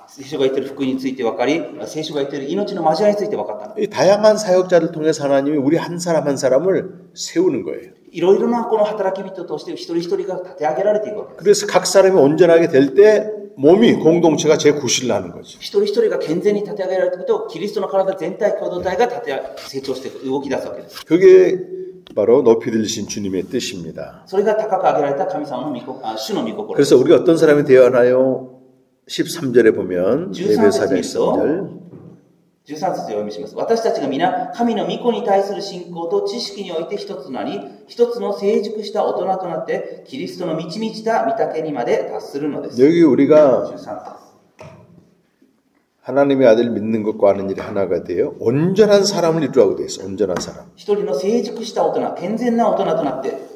聖書が言っている福音について分かり、聖書が言っている命の交わりについて分かった。 이 다양한 사역자를 통해서 하나님이 우리 한 사람 한 사람을 세우는 거예요. いろいろなこの働き人として一人一人が立て上げられていくわけです。 그래서 각 사람이 온전하게 될 때 몸이 공동체가 재구실을 하는 거죠. 一人一人が健全に立て上げられていくと、キリストの体全体共同体が成長していく、動き出すわけです。 그게 바로 높이 들리신 주님의 뜻입니다. それが高く上げられた神様の主の御心です。 그래서 우리가 어떤 사람이 되어야 하나요? 13절에 보면 예배 4장 13절 13節でお読みします。私たちが皆、神の御子に対する信仰と知識において一つとなり、一つの成熟した大人となって、キリストの満ち満ちた御岳にまで達するのです。 여기 우리가 13節 하나님의 아들 믿는 것과 하는 일이 하나가 되어 온전한 사람을 이루라고 되어 있어. 온전한 사람. 一人の成熟した大人、健全な大人となって、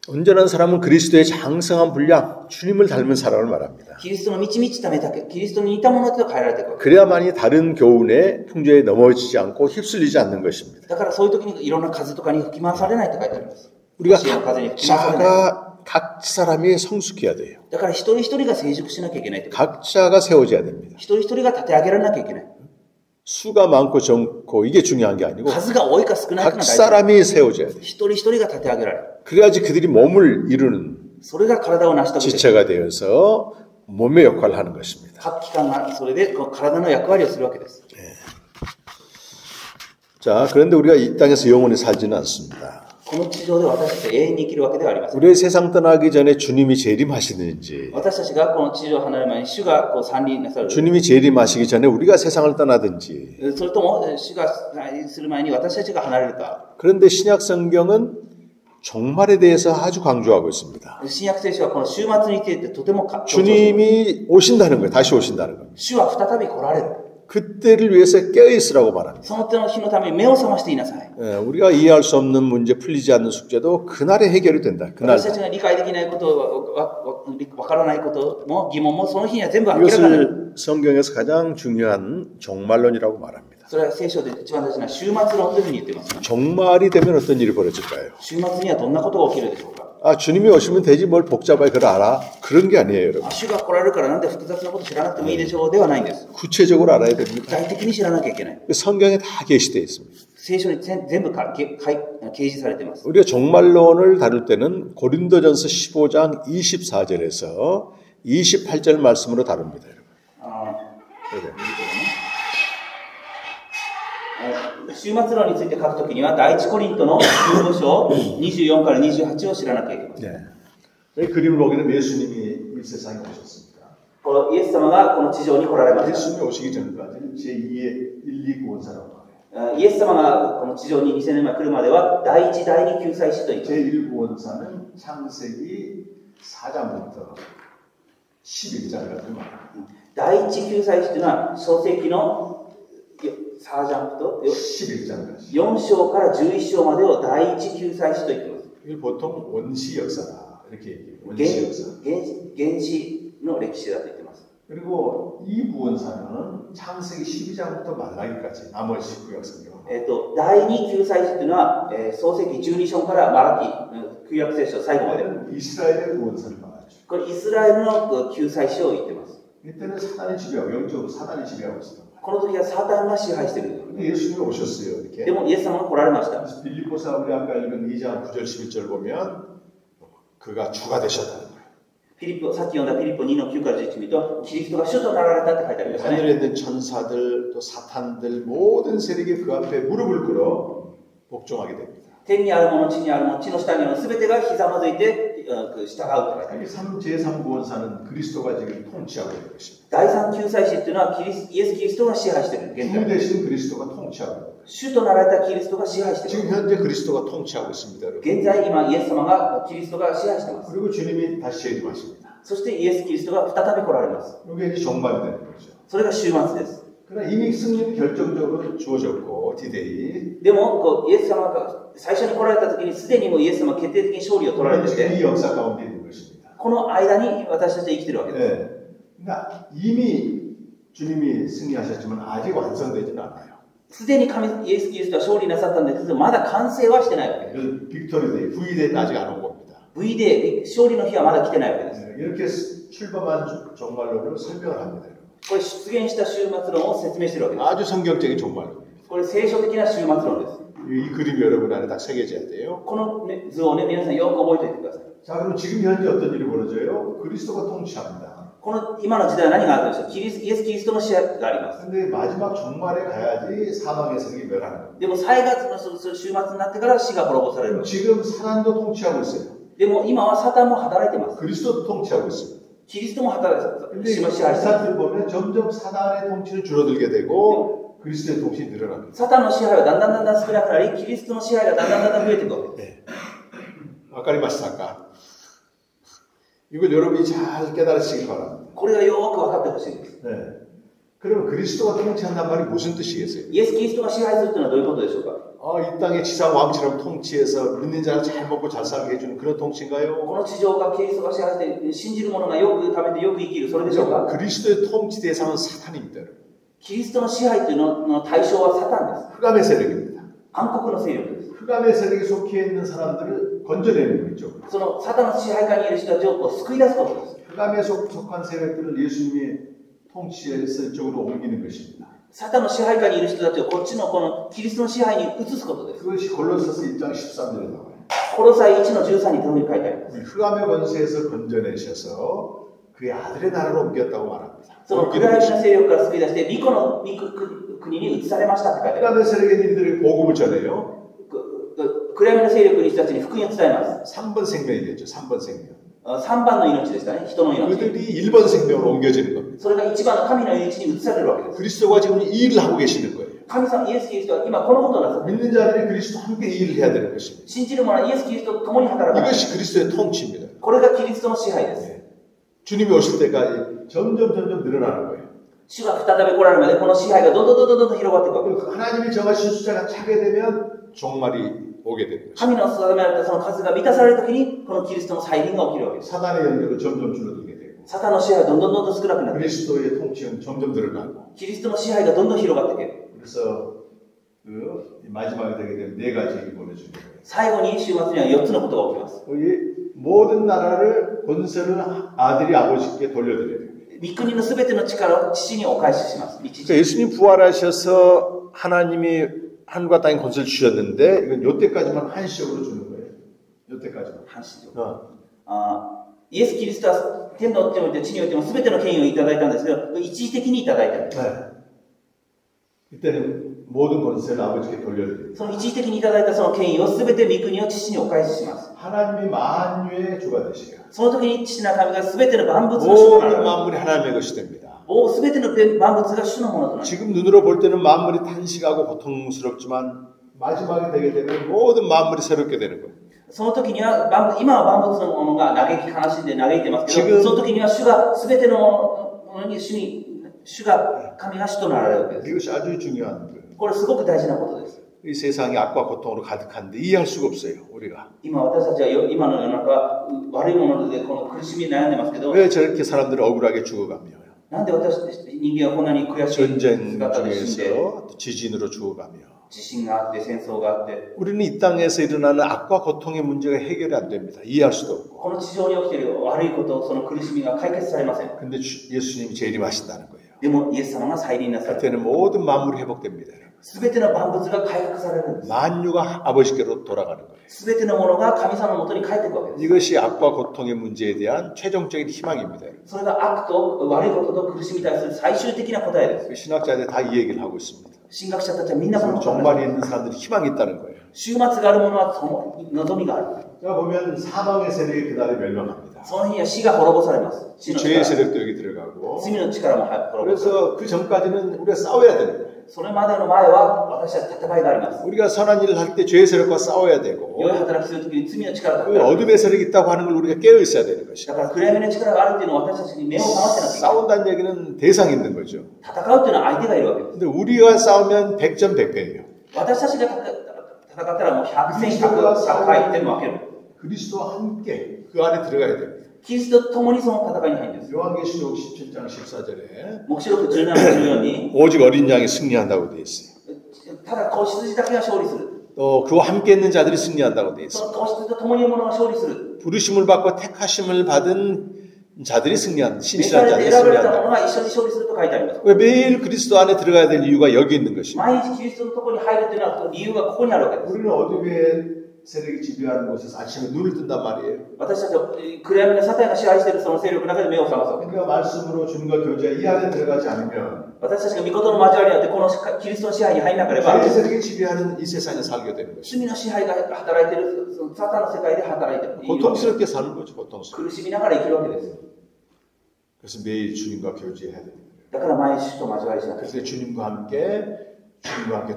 온전한 사람은 그리스도의 장성한 분량, 주님을 닮은 사람을 말합니다. キリストの満ち満ちた御岳、キリストに似たものと変えられていくわけ。 그래야만이 다른 교훈에 풍조에 넘어지지 않고 휩쓸리지 않는 것입니다. だからそういう時にいろんな風とかに吹き回されないって書いてあります。 우리가 潮の風に吹き回されない。 각 사람이 성숙해야 돼요. だから一人一人が成熟しなきゃいけないって。 각자가 세워져야 됩니다. 一人一人が立て上げられなきゃいけない。 수가 많고 적고 이게 중요한 게 아니고 数が多いか少ないか 각 が大事。 사람이 세워져야 돼요. 一人一人が立て上げられる。 그래야지 그들이 몸을 이루는 それが体を成し遂げて、 지체가 되어서 몸의 역할을 하는 것입니다. 各機関がそれでこの体の役割をするわけです。 자, 그런데 우리가 이 땅에서 영원히 살지는 않습니다. この地上で私たちは永遠に生きるわけではありません。 우리의 세상 떠나기 전에 주님이 재림하시든지 私たちがこの地上を離れる前に主がこう参臨なさる。 주님이 재림하시기 전에 우리가 세상을 떠나든지 それとも主が来臨する前に私たちが離れるか。 그런데 신약 성경은 종말에 대해서 아주 강조하고 있습니다. 新約聖書はこの終末についてとても強調しています。 주님이 오신다는 거예요. 다시 오신다는 겁니다. 主は再び来られる。 그때를 위해서 깨어있으라고 말합니다. その手の日のために目を覚ましていなさい。 우리가 이해할 수 없는 문제, 풀리지 않는 숙제도 그날에 해결이 된다. 그날. 私たちが理解できないこと、わからないことも疑問もその日には全部明らかになる。 이것을 성경에서 가장 중요한 종말론이라고 말합니다. それは聖書で一番大事な終末論というふうに言っています。 종말이 되면 어떤 일이 벌어질까요? 終末にはどんなことが起きるでしょうか。 아, 주님이 오시면 되지 뭘 복잡하게 그걸 알아? 그런 게 아니에요, 여러분. 主が来られるからなんで複雑なこと知らなくてもいいでしょうではないんです。 구체적으로 알아야 具 됩니다. 体的に知らなきゃいけない。 성경에 다 게시되어 있습니다. 聖書に全部掲示されています。 우리가 종말론을 다룰 때는 고린도전서 15장 24절에서 28절 말씀으로 다룹니다, 여러분. 終末論について書くときには、第一コリントの15章24から28を知らなきゃいけません。 네. 이 그림을 보기는 예수님이 이 세상에 오셨습니다. このイエス様がこの地上に来られました。 예수님이 오시기 전까지 제2의 1, 2 구원사라고 말해요. イエス様がこの地上に2000年前来るまでは、第一、第二救済師と言っています。 제1 구원사는 창세기 4장부터 11장까지 말합니다. 第一救済師というのは、創世記のサージャンプと 11장까지. 4章から11章までを第一救済師と言っています。 이걸 보통 원시 역사다 이렇게 얘기해요. 원시 역사. 原始の歴史だと言っています。 그리고 이 구원사는 창세기 12장부터 말라기까지 나머지 구약 성경. 第二救済師というのは、創世記12章からマラキ、旧約聖書最後まで。 이스라엘의 구원사를 말하죠. これイスラエルの救済師を言っています。 이때는 사단이 지배하고 영적으로 사단이 지배하고 있었단 말이에요. この時はサタンが支配している。 근데 예수님이 오셨어요. 이렇게. でもイエス様が来られました。 그래서 빌립보서 우리 아까 읽은 2장 9절 11절 보면 그가 주가 되셨다는 거예요. さっき読んだフィリッポ2の9から11見ると、キリストが主となられたって書いてありましたね。 하늘에 있는 천사들 또 사탄들 모든 세력이 그 앞에 무릎을 꿇어 복종하게 됩니다. 天にあるもの、地にあるもの、地の下にあるもの、すべてがひざまずいて従うって書いてあります。 제3구원사는 그리스도가 지금 통치하고 있는 것입니다. 第三救済士っていうのはイエス・キリストが支配している。現 주 在 대신 그리스도가 통치하고 있는 거예요. 主となられたキリストが支配してい 지금 る。 현재 그리스도가 통치하고 있습니다. 여러분. 現在今イエス様がキリストが支配しています。 그리고 주님이 다시 재림하십니다. そしてイエス・キリストが再び来られます。 이게 이제 종말이 되는 거죠. それが終末です。 그러나 이미 승리는 결정적으로 주어졌고 디데이 でもイエス様が最初に来られた時にすでにもうイエス様は決定的に勝利を取られてい 지금 て、 이 역사 가운데 있는 것입니다. この間に私たちは生きているわけです。 네. 그러니까 이미 주님이 승리하셨지만 아직 완성되지는 않아요. すでにイエス・キリストは勝利なさったんですけど、まだ完成はしてないわけです。 그 빅토리데이, V데이는 아직 안 온 겁니다. V-Day、勝利の日はまだ来てないわけです。 네, 이렇게 출범한 종말론을 설명을 합니다. これ出現した終末論を説明しているわけです。 아주 성경적인 종말론입니다. これ聖書的な終末論です。 이 그림이 여러분 안에 딱 새겨져야 돼요. この図をね、皆さんよく覚えておいてください。 자, 그럼 지금 현재 어떤 일이 벌어져요? 그리스도가 통치합니다. この今の時代は何があるんでしょう。イエス・キリストの支配があります。 근데 마지막 종말에 가야지 사망의 세력이 멸하는 거예요. でも最後の終末になってから死が滅ぼされる。 지금 사단도 통치하고 있어요. でも今はサタンも働いています。 그리스도도 통치하고 있습니다. キリストも働いて 근데 支配しています。 사람들 보면 점점 사단의 통치는 줄어들게 되고 그리스도의 통치는 늘어납니다. サタンの支配はだんだん少なくなり、キリストの支配がだんだん増えていくわけです。 아까리마시다까 이걸 여러분이 잘 깨달으시길 바랍니다. これがよく分かってほしいんです。 네. 그럼 그리스도가 통치한다는 말이 무슨 뜻이겠어요? イエス・キリストが支配するというのはどういうことでしょうか。 이 땅의 지상 왕처럼 통치해서 믿는 자를 잘 먹고 잘 살게 해주는 그런 통치인가요? この地上がキリストが支配して信じる者がよく食べてよく生きる、それでしょうか。 그리스도의 통치 대상은 사탄입니다. キリストの支配というのの対象はサタンです。 흑암의 세력입니다. 暗黒の勢力です。 흑암의 세력에 속해 있는 사람들을 건져내는 거죠. そのサタンの支配下にいる人たちを救い出すことです。 흑암에 속한 세력들을 예수님이 통치해서 이쪽으로 옮기는 것입니다. サタンの支配下にいる人たちをこっちのこのキリストの支配に移すことです。 그것이 골로새서 1장 13절에 나와요. コロサイ1の13にこのように書いてあります。 흑암의 권세에서 건져내셔서 그의 아들의 나라로 옮겼다고 말합니다. その暗闇の勢力から救い出して御子の国に移されましたって書いてあります。 흑암의 세력의 님들이 복음을 전해요. 暗闇の勢力の人たちに福音を伝えます。 3번 생명이겠죠. 3번 생명. 3番の命でしたね。人の命。 그들이 1번 생명으로 옮겨지는 겁니다. それが1番の神の命に移されるわけです。 그리스도가 지금 이 일을 하고 계시는 거예요. 神様、イエス・キリストは今このことをなさって 믿는 자들이 그리스도와 함께 이 일을 해야 되는 것입니다. 信じる者はイエス・キリストと共に働かない。 이것이 그리스도의 통치입니다. これがキリストの支配です。 주님이 오실 때까지 점점 늘어나는 거예요. 主が再び来られるまでこの支配がどんどん広がっていくわけです。 하나님이 정하신 숫자가 차게 되면 종말이 오게 되는 것입니다. 神の定められたその数が満たされるときにこのキリストの再臨が起きるわけです。 사단의 영역은 점점 줄어들게 되고 サタンの支配がどんどん少なくなっていく。 그리스도의 통치는 점점 늘어나고 キリストの支配がどんどん広がっていく。 그래서 그 마지막에 되게 되면 네 가지 얘기 보내주는 거예요. 最後に終末には4つのことが起きます。 이 모든 나라를 권세를 아들이 아버지께 돌려드려야 돼요. 御国のすべての力を父にお返しします。 예수님 부활하셔서 하나님이 하늘과 땅에 권세를 주셨는데 이건 요때까지만 한시적으로 주는 거예요. 요때까지만. 한시적으로. イエス・キリストは天において地においてもすべての権威をいただいたんですけど、一時的にいただいたんです。 네. 이때는 모든 권세를 아버지께 돌려드려요. その一時的にいただいたその権威をすべて御国を父にお返しします。 하나님이 만유의 주가 되시요. その時に父な神がすべての万物の主となる。 모든 만물이 하나님의 것이 됩니다. すべての万物が主のものとなる。 지금 눈으로 볼 때는 만물이 탄식하고 고통스럽지만 마지막에 되게 되면 모든 만물이 새롭게 되는 거예요. その時には今は万物のものが嘆き悲しんで嘆いてますけど、その時には主がすべてのものに主が神が主となられるわけです。 이것이 아주 중요한 거예요. これすごく大事なことです。 이 세상이 악과 고통으로 가득한데 이해할 수가 없어요. 우리가 今私たちは今の世の中は悪いものでこの苦しみに悩んでますけど、 왜 저렇게 사람들이 억울하게 죽어가며 なんで人間はこんなに悔しい 전쟁 姿で死んで、 중에서 지진으로 죽어가며 地震があって戦争があって、 우리는 이 땅에서 일어나는 악과 고통의 문제가 해결이 안 됩니다. 이해할 수도 없고. この地上に起きている悪いこと、その苦しみが解決されません。 근데 예수님이 재림하신다는 거예요. でもイエス様が再臨なさる。 그때는 모든 만물이 회복됩니다. すべての万物が回復されるんです。 만유가 아버지께로 돌아가는 거예요. すべてのものが神様のもとに帰っていくわけです。 이것이 악과 고통의 문제에 대한 최종적인 희망입니다. それが悪と悪いことと苦しみに対する最終的な答えです。 신학자들이 다 이 얘기를 하고 있습니다. 神学者たちはみんなこのことを言います。 종말이 있는 사람들이 희망이 있다는 거예요. 終末があるものはその望みがある。 자 보면 사망의 세력이 그날에 멸망합니다. その日は死が滅ぼされます。死の 죄의 力、 세력도 여기 들어가고. 罪の力も滅ぼされる。 그래서 그 전까지는 우리가 싸워야 되는 거예요. それまでの前は私は戦いがあります。 우리가 선한 일을 할 때 죄의 세력과 싸워야 되고 良い働きするときに罪の力が 그 어둠의 세력이 있다고 하는 걸 우리가 깨어 있어야 되는 だ 것이죠. から暗闇の力があるっていうのを私たちに目を覚ましてなきゃいけない 싸운다는 얘기는 대상이 있는 거죠. 戦うっていうのは相手がいるわけです。 근데 우리가 싸우면 100점 100패예요. 私たちが戦ったらもう100戦100回で負ける。 그리스도와 함께 그 안에 들어가야 됩니다. キリストと共にその戦いに入るんです。 요한계시록 17장 14절에 黙示録17の14に 오직 어린 양이 승리한다고 되어 있어요. ただ子羊だけが勝利する。 또 그와 함께 있는 자들이 승리한다고 되어 そ 있어요. の子羊と共にいる者が勝利する。 부르심을 받고 택하심을 받은 자들이 승리한다. 召 신실한 されて 자들이 選ばれた者 승리한다. が一緒に勝利すると書いてあります。 왜 매일 그리스도 안에 들어가야 될 이유가 여기 있는 것입니다. 毎日キリストのところに入るというのは理由がここにあるわけです。 우리는 어둠의 세력이 지배하는 곳에서 아침에 눈을 뜬단 말이에요. 私たちは暗闇のサタンが支配しているその勢力の中で目を覚ますわけです。 우리가 말씀으로 주님과 교제 이 안에 들어가지 않으면 私たちが御事の交わりによってこのキリストの支配に入らなければ 죄의 세력이 지배하는 이 세상에 살게 되는 것입니다. 罪の支配が働いているそのサタンの世界で働いている。 고통스럽게 사는 거죠. 고통스럽게. 苦しみながら生きるわけです。 그래서 매일 주님과 교제해야 됩니다. だから毎日主と交わりしなきゃ。 그래서 주님과 함께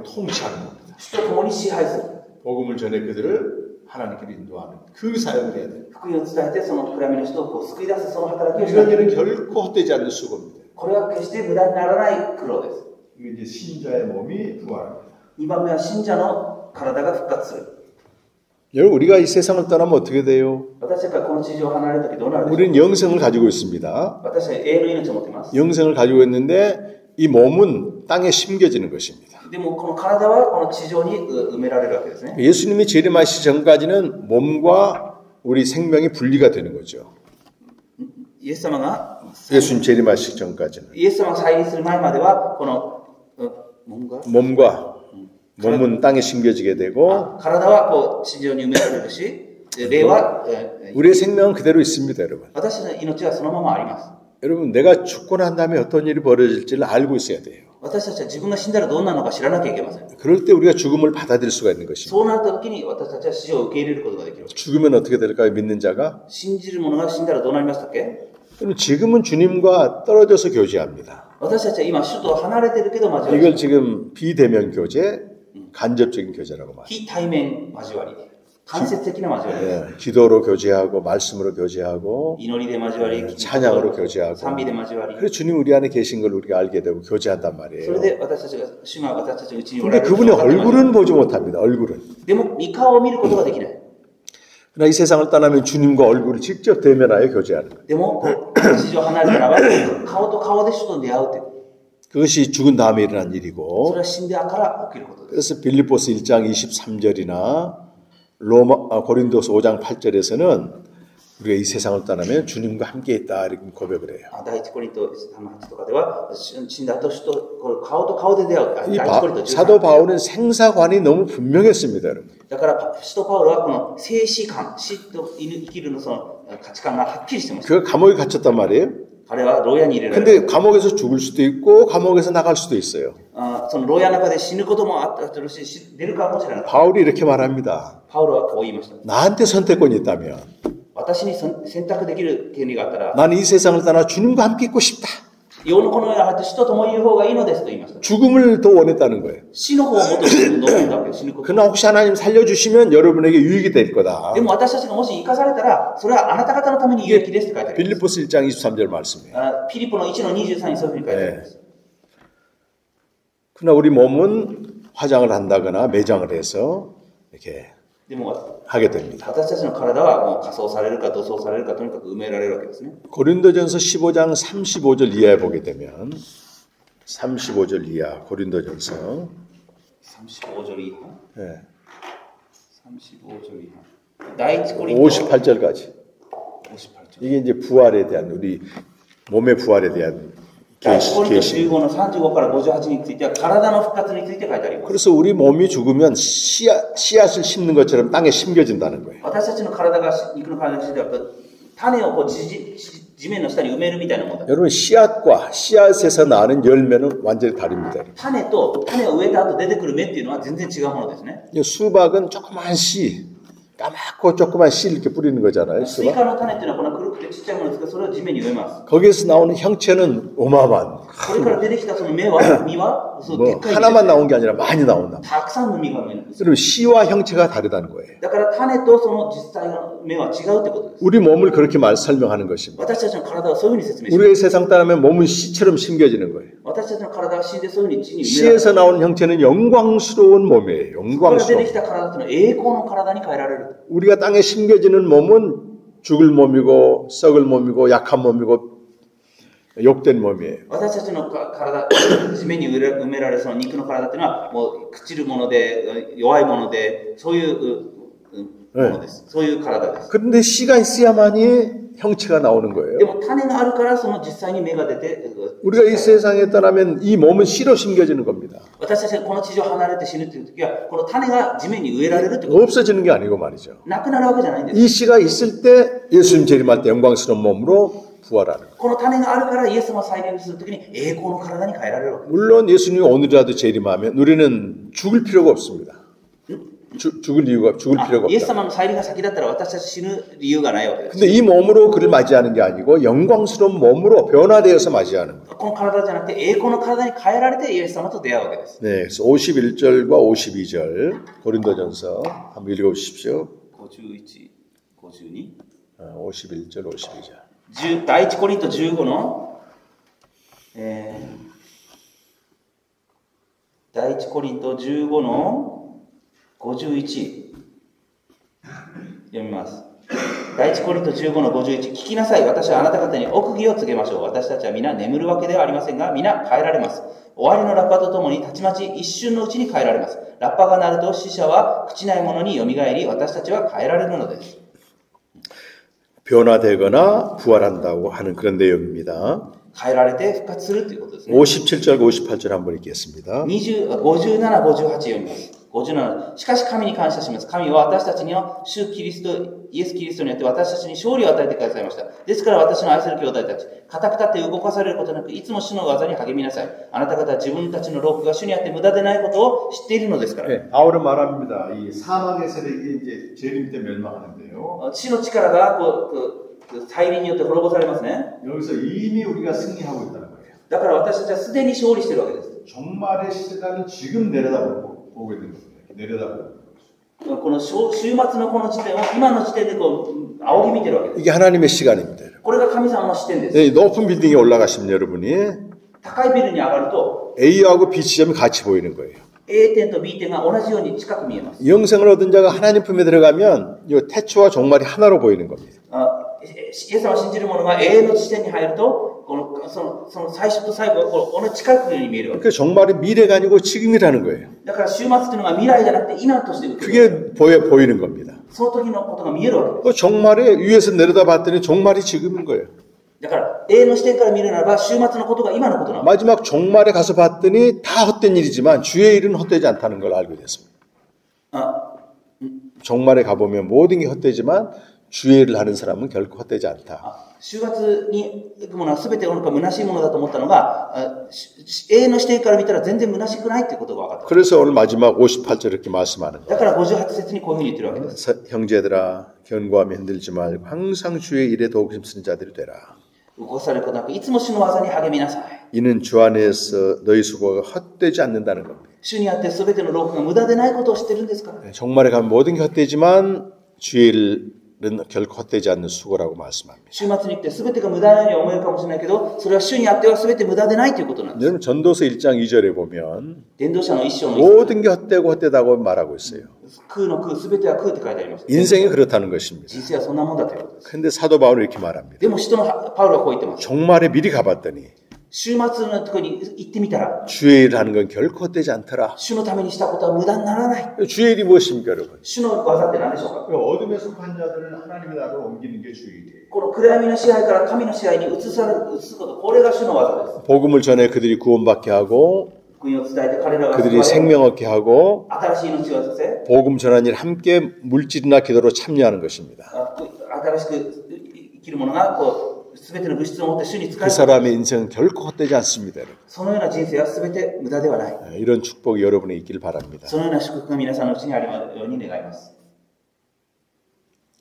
통치하는 겁니다. 主と共に支配する。 복음을 전해 그들을 하나님께로 인도하는 그 사역을 해야 돼요. 福音を伝えてその暗闇の人を救い出すその働きをしな 이런 きゃ。 일은 결코 헛되지 않는 수고입니다. これは決して無駄にならない苦労です。 이게 이제 신자의 몸이 부활합니다. 2番目は信者の体が復活する。 여러분 우리가 이 세상을 떠나면 어떻게 돼요? 私たちがこの地上を離れるときどうなるでしょう 우리는 영생을 가지고 있습니다. 私は永遠の命を持っています。 영생을 가지고 있는데 이 몸은 땅에 심겨지는 것입니다. でもこの体はこの地上に埋められるわけですね。 예수님이 재림하시기 전까지는 몸과 우리 생명이 분리가 되는 거죠. イエス様が 예수님 재림하시기 전까지는 イエス様が再臨する前まではこの몸은 땅에 심겨지게 되고 体はこう地上に埋められるし、霊は 우리의 생명은 그대로 있습니다, 여러분. 私の命はそのままあります。 여러분 내가 죽고 난 다음에 어떤 일이 벌어질지를 알고 있어야 돼요. 私たちは自分が死んだらどうなるのか知らなきゃいけません。 그럴 때 우리가 죽음을 받아들일 수가 있는 것입니다. そうなった時に私たちは死を受け入れることができる。 죽으면 어떻게 될까요? 믿는 자가? 信じる者が死んだらどうなりましたっけ？ 지금은 주님과 떨어져서 교제합니다. 私たちは今主と離れてるけど交わり。 이걸 지금 비대면 교제, 간접적인 교제라고 말합니다. 非対面交わり。間接的な交わり。 예, 기도로 교제하고 말씀으로 교제하고 祈りで交わり、 찬양으로 교제하고 賛美で交わり。 그래서 주님 우리 안에 계신 걸 우리가 알게 되고 교제한단 そ 말이에요. れで私たちが主が私たちのうちにおら 근데 れる。 그분의 얼굴은 보지 못합니다. 얼굴은. でも御顔を見ることができない。 그러나 이 세상을 떠나면 주님과 얼굴을 직접 대면하여 교제하는 거예요. でも地上離れたらば顔と顔で主と出会うという。 그것이 죽은 다음에 일어난 それ 일이고 は死んでから起きることです。 그래서 빌립보스 1장 23절이나 고린도서 5장 8절에서는 우리가 이 세상을 떠나면 주님과 함께 있다 이렇게 고백을 해요. 第一コリント3:8とかでは死んだ後主と顔と顔で出会う。第 이 一コリント 사도 13。 바울은 생사관이 너무 분명했습니다, 여러분. だから使徒パウロはこの生死観、死と生きるのその価値観がはっきりしてました。 그가 감옥에 갇혔단 말이에요. 彼は牢屋に入れられる。 근데 감옥에서 죽을 수도 있고 감옥에서 나갈 수도 있어요. その牢屋の中で死ぬこともあったし、出るかもしれない。 바울이 이렇게 말합니다. パウロはこう言いました。 나한테 선택권이 있다면 私に選択できる権利があったら、 나는 이 세상을 떠나 주님과 함께 있고 싶다. 世のこの世に入って死と共にいる方がいいのですと言いました。 죽음을 더 원했다는 거예요. 死の方をもっと望んだわけです。死ぬこと。 그러나 혹시 하나님 살려주시면 여러분에게 유익이 될 거다. でも私たちがもし生かされたら、それはあなた方のために有益ですって書いてあります。 빌립보스 1장 23절 말씀이에요. ピリポの1の23にそういうふうに書いてあります。 그러나 우리 몸은 화장을 한다거나 매장을 해서 이렇게 でも 하게 됩니다. 私たちの体はもう仮装されるか土装されるかとにかく埋められるわけですね。 고린도전서 15장 35절 이하에 보게 되면 35절 이하 고린도전서 35절 이하. 네. 35절 이하.第一コリント 58절까지 58절. 이게 이제 부활에 대한 우리 몸의 부활에 대한 第一コリント15の35から58については体の復活について書いてあります。 그래서 우리 몸이 죽으면 씨앗을 심는 것처럼 땅에 심겨진다는 거예요. 私たちの体が肉の体が死んで種を地面の下に埋めるみたいなものだ。 여러분 씨앗과 씨앗에서 나는 열매는 완전히 다릅니다. 種と種を植えた後出てくる芽っていうのは全然違うものですね。 수박은 조그만 씨, 까맣고 조그만 씨 이렇게 뿌리는 거잖아요. スイカの種っていうのはこの黒くてちっちゃいものですがそれを地面に植えます。 거기에서 나오는 형체는 어마어마한. これから出てきたその実はそうでっかい 하나만 나온 게 아니라 많이 나온다. たくさんの実が植えるんです。 그럼 씨와 형체가 다르다는 거예요. だから種とその実際の芽は違うってことです。 우리 몸을 그렇게 설명하는 것입니다. 私たちの体はそういうふうに説明します。 우리의 세상 따르면 몸은 씨처럼 심겨지는 거예요. 私たちの体は死んでそういうふうに地に埋められる。 씨에서 나오는 형체는 영광스러운 몸이에요. これが出て 영광스러운. きた体っていうのは栄光の体に変えられる。 우리가 땅에 심겨지는 몸은 죽을 몸이고 썩을 몸이고 약한 몸이고 욕된 몸이에요. 私たちの体、地面に埋められるその肉の体っていうのはもう朽ちるもので弱いものでそういうものです。そういう体です。 그런데 씨가 있어야만이 형체가 나오는 거예요. でも種があるからその実際に芽が出て 우리가 이 세상에 떠나면 이 몸은 씨로 심겨지는 겁니다. 私たちがこの地上を離れて死ぬっていう時はこの種が地面に植えられるってことです。 없어지는 게 아니고 말이죠. なくなるわけじゃないんです。 이 씨가 있을 때 예수님 재림할 때 영광스러운 몸으로 부활하는 거예요. この種があるからイエス様を再現するときに栄光の体に変えられるわけです。 물론 예수님이 오늘이라도 재림하면 우리는 죽을 필요가 없습니다. 죽을 필요가 イエス 없다. 様の再臨が先だったら私たち死ぬ理由がないわけです。 근데 이 몸으로 그를 맞이하는 게 아니고 영광스러운 몸으로 변화되어서 맞이하는 거예요. この体じゃなくて栄光の体に変えられてイエス様と出会うわけです。 네, 그래서 51절과 52절 고린도전서 한번 읽어보십시오. 51、52。 51절, 52절. 第一コリント15の、第一コリント15の51読みます。第一コリント15の51、聞きなさい。私はあなた方に奥義を告げましょう。私たちは皆眠るわけではありませんが、皆変えられます。終わりのラッパとともにたちまち一瞬のうちに変えられます。ラッパが鳴ると死者は朽ちないものによみがえり、私たちは変えられるのです。 변화되거나 부활한다고 하는 그런 내용입니다. 変えられて復活するということですね。 57절, 58절 한번 읽겠습니다. 57、58読みます。57。しかし神に感謝します。神は私たちには主キリスト、イエス・キリストによって私たちに勝利を与えてくださいました。ですから私の愛する兄弟たち、固く立って動かされることなく、いつも主の技に励みなさい。あなた方は自分たちの労苦が主にあって無駄でないことを知っているのですから。 네, 바울은 말합니다. 이 사망의 세력이 이제 재림 때 멸망하는데요. 死の力が再臨によって滅ぼされますね。 여기서 이미 우리가 승리하고 있다는 거예요. だから私たちはすでに勝利しているわけです。 종말의 시간을 지금 내려다보고 있는 겁니다. 내려다보고. この週末のこの時点を今の時点で仰ぎ見てるわけです。 이게 하나님의 시간입니다. これが神様の視点です。 네, 높은 빌딩에 올라가시면 여러분이 高いビルに上がると A하고 B 지점이 같이 보이는 거예요. A 点と B 点が同じように近く見えます。 영생을 얻은 자가 하나님 품에 들어가면 이 태초와 종말이 하나로 보이는 겁니다. イエス様を信じる者が永遠の地点に入ると、その最初と最後がこの近くに見えるわけです。 그 종말이 미래가 아니고 지금이라는 거예요. だから終末というのが未来じゃなくて今として受ける。 그게 보이는 겁니다. その時のことが見えるわけです。 그 종말에 위에서 내려다봤더니 종말이 지금인 거예요. だから永遠の視点から見るならば終末のことが今のことなの。 마지막 종말에 가서 봤더니 다 헛된 일이지만 주의 일은 헛되지 않다는 걸 알게 됐습니다. 종말에 가보면 모든 게 헛되지만 주의 일을 하는 사람은 결코 헛되지 않다. 終末に行くものは全て虚しいものだと思ったのが永遠の視点から見たら全然虚しくないということが分かった。 그래서 오늘 마지막 58절 이렇게 말씀하는 거예요. だから58節にこういうふうに言ってるわけです。 형제들아 견고하며 흔들지 말고 항상 주의 일에 도움 쓰는 자들이 되라. 動かされることなくいつも主の技に励みなさい。 이는 주 안에서 너희 수고가 헛되지 않는다는 겁니다. 主にあって全ての労苦が無駄でないことを知ってるんですから。 종말에 가면 모든 게 헛되지만 주의 일은 결코 헛되지 않는 수고라고 말씀합니다. 終末に行って全てが無駄なように思えるかもしれないけど、それは主にあっては全て無駄でないということなんです。 여러분 전도서 1장 2절에 보면 伝道者の一章の 모든 게 헛되고 헛되다고 말하고 있어요. 空の空、全ては空って書いてあります。 인생이 그렇다는 것입니다. 人生はそんなもんだということです。 그런데 사도 바울은 이렇게 말합니다. でも使徒のパウロはこう言ってます。 종말에 미리 가봤더니 週末のところに行ってみたら、 주의 일을 하는 건 결코 헛되지 않더라. 主のためにしたことは無駄にならない。 주의 일이 무엇입니까, 여러분? 主の技って何でしょうか。 어둠에 속한 자들을 하나님의 나라로 옮기는 게 주의 일이에요. この暗闇の支配から神の支配に移すこと、これが主の技です。 복음을 전해 그들이 구원받게 하고 福音を伝えて彼らが救わ 그들이 れ、 생명 얻게 하고 新しい命をさせ、 복음 전한 일 함께 물질이나 기도로 참여하는 것입니다. 新しく生きる者が全ての物質を持って主に仕え 그 る。 사람의 인생은 결코 헛되지 않습니다. 여러분. そのような人生は全て無駄ではない。 이런 축복이 여러분에 있길 바랍니다. そのような祝福が皆さんのうちにありますように願います。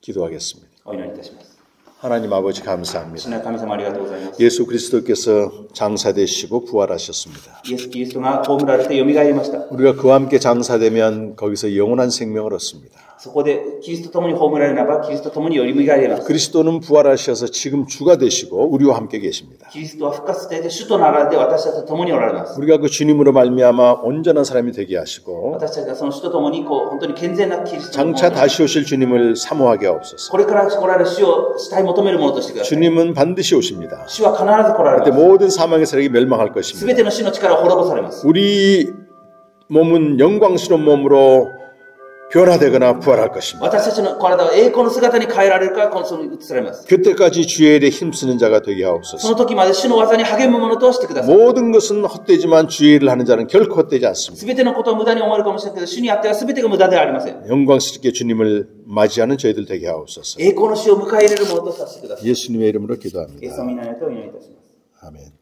기도하겠습니다. お祈りいたします。 하나님 아버지 감사합니다. 主なる神様ありがとうございます。 예수 그리스도께서 장사되시고 부활하셨습니다. イエス・キリストが葬られてよみがえりました。 우리가 그와 함께 장사되면 거기서 영원한 생명을 얻습니다. そこでキリストと共に葬られならばキリストと共によみがえります。 그리스도는 부활하셔서 지금 주가 되시고 우리와 함께 계십니다. キリストは復活して主となられて私たちと共におられます。 우리가 그 주님으로 말미암아 온전한 사람이 되게 하시고 私たちがその主と共に本当に健全なキリストの 장차 다시 오실 주님을 사모하게 하옵소서. これから来られる主を主体求めるものとしてください。 주님은 반드시 오십니다. 主は必ず来られ 그때 ます。 모든 사망의 세력이 멸망할 すべ 것입니다. ての死の力を滅ぼされます。 우리 몸은 영광스러운 몸으로 변화되거나 부활할 것입니다. 私たちの体は栄光の姿に変えられるか、その移されます。 그때까지 주의 일에 힘쓰는 자가 되게 そ 하옵소서. の時まで主の技に励むものとしてください。 모든 것은 헛되지만 주의 일을 하는 자는 결코 헛되지 않습니다. すべてのことを無駄に思えるかもしれないけど、主にあってはすべてが無駄ではありません。 영광스럽게 주님을 맞이하는 저희들 되게 하옵소서. 栄光の主を迎え入れるものとさせてください。 예수님의 이름으로 イエス 기도합니다. 様の皆によってお祈りいたします。 아멘.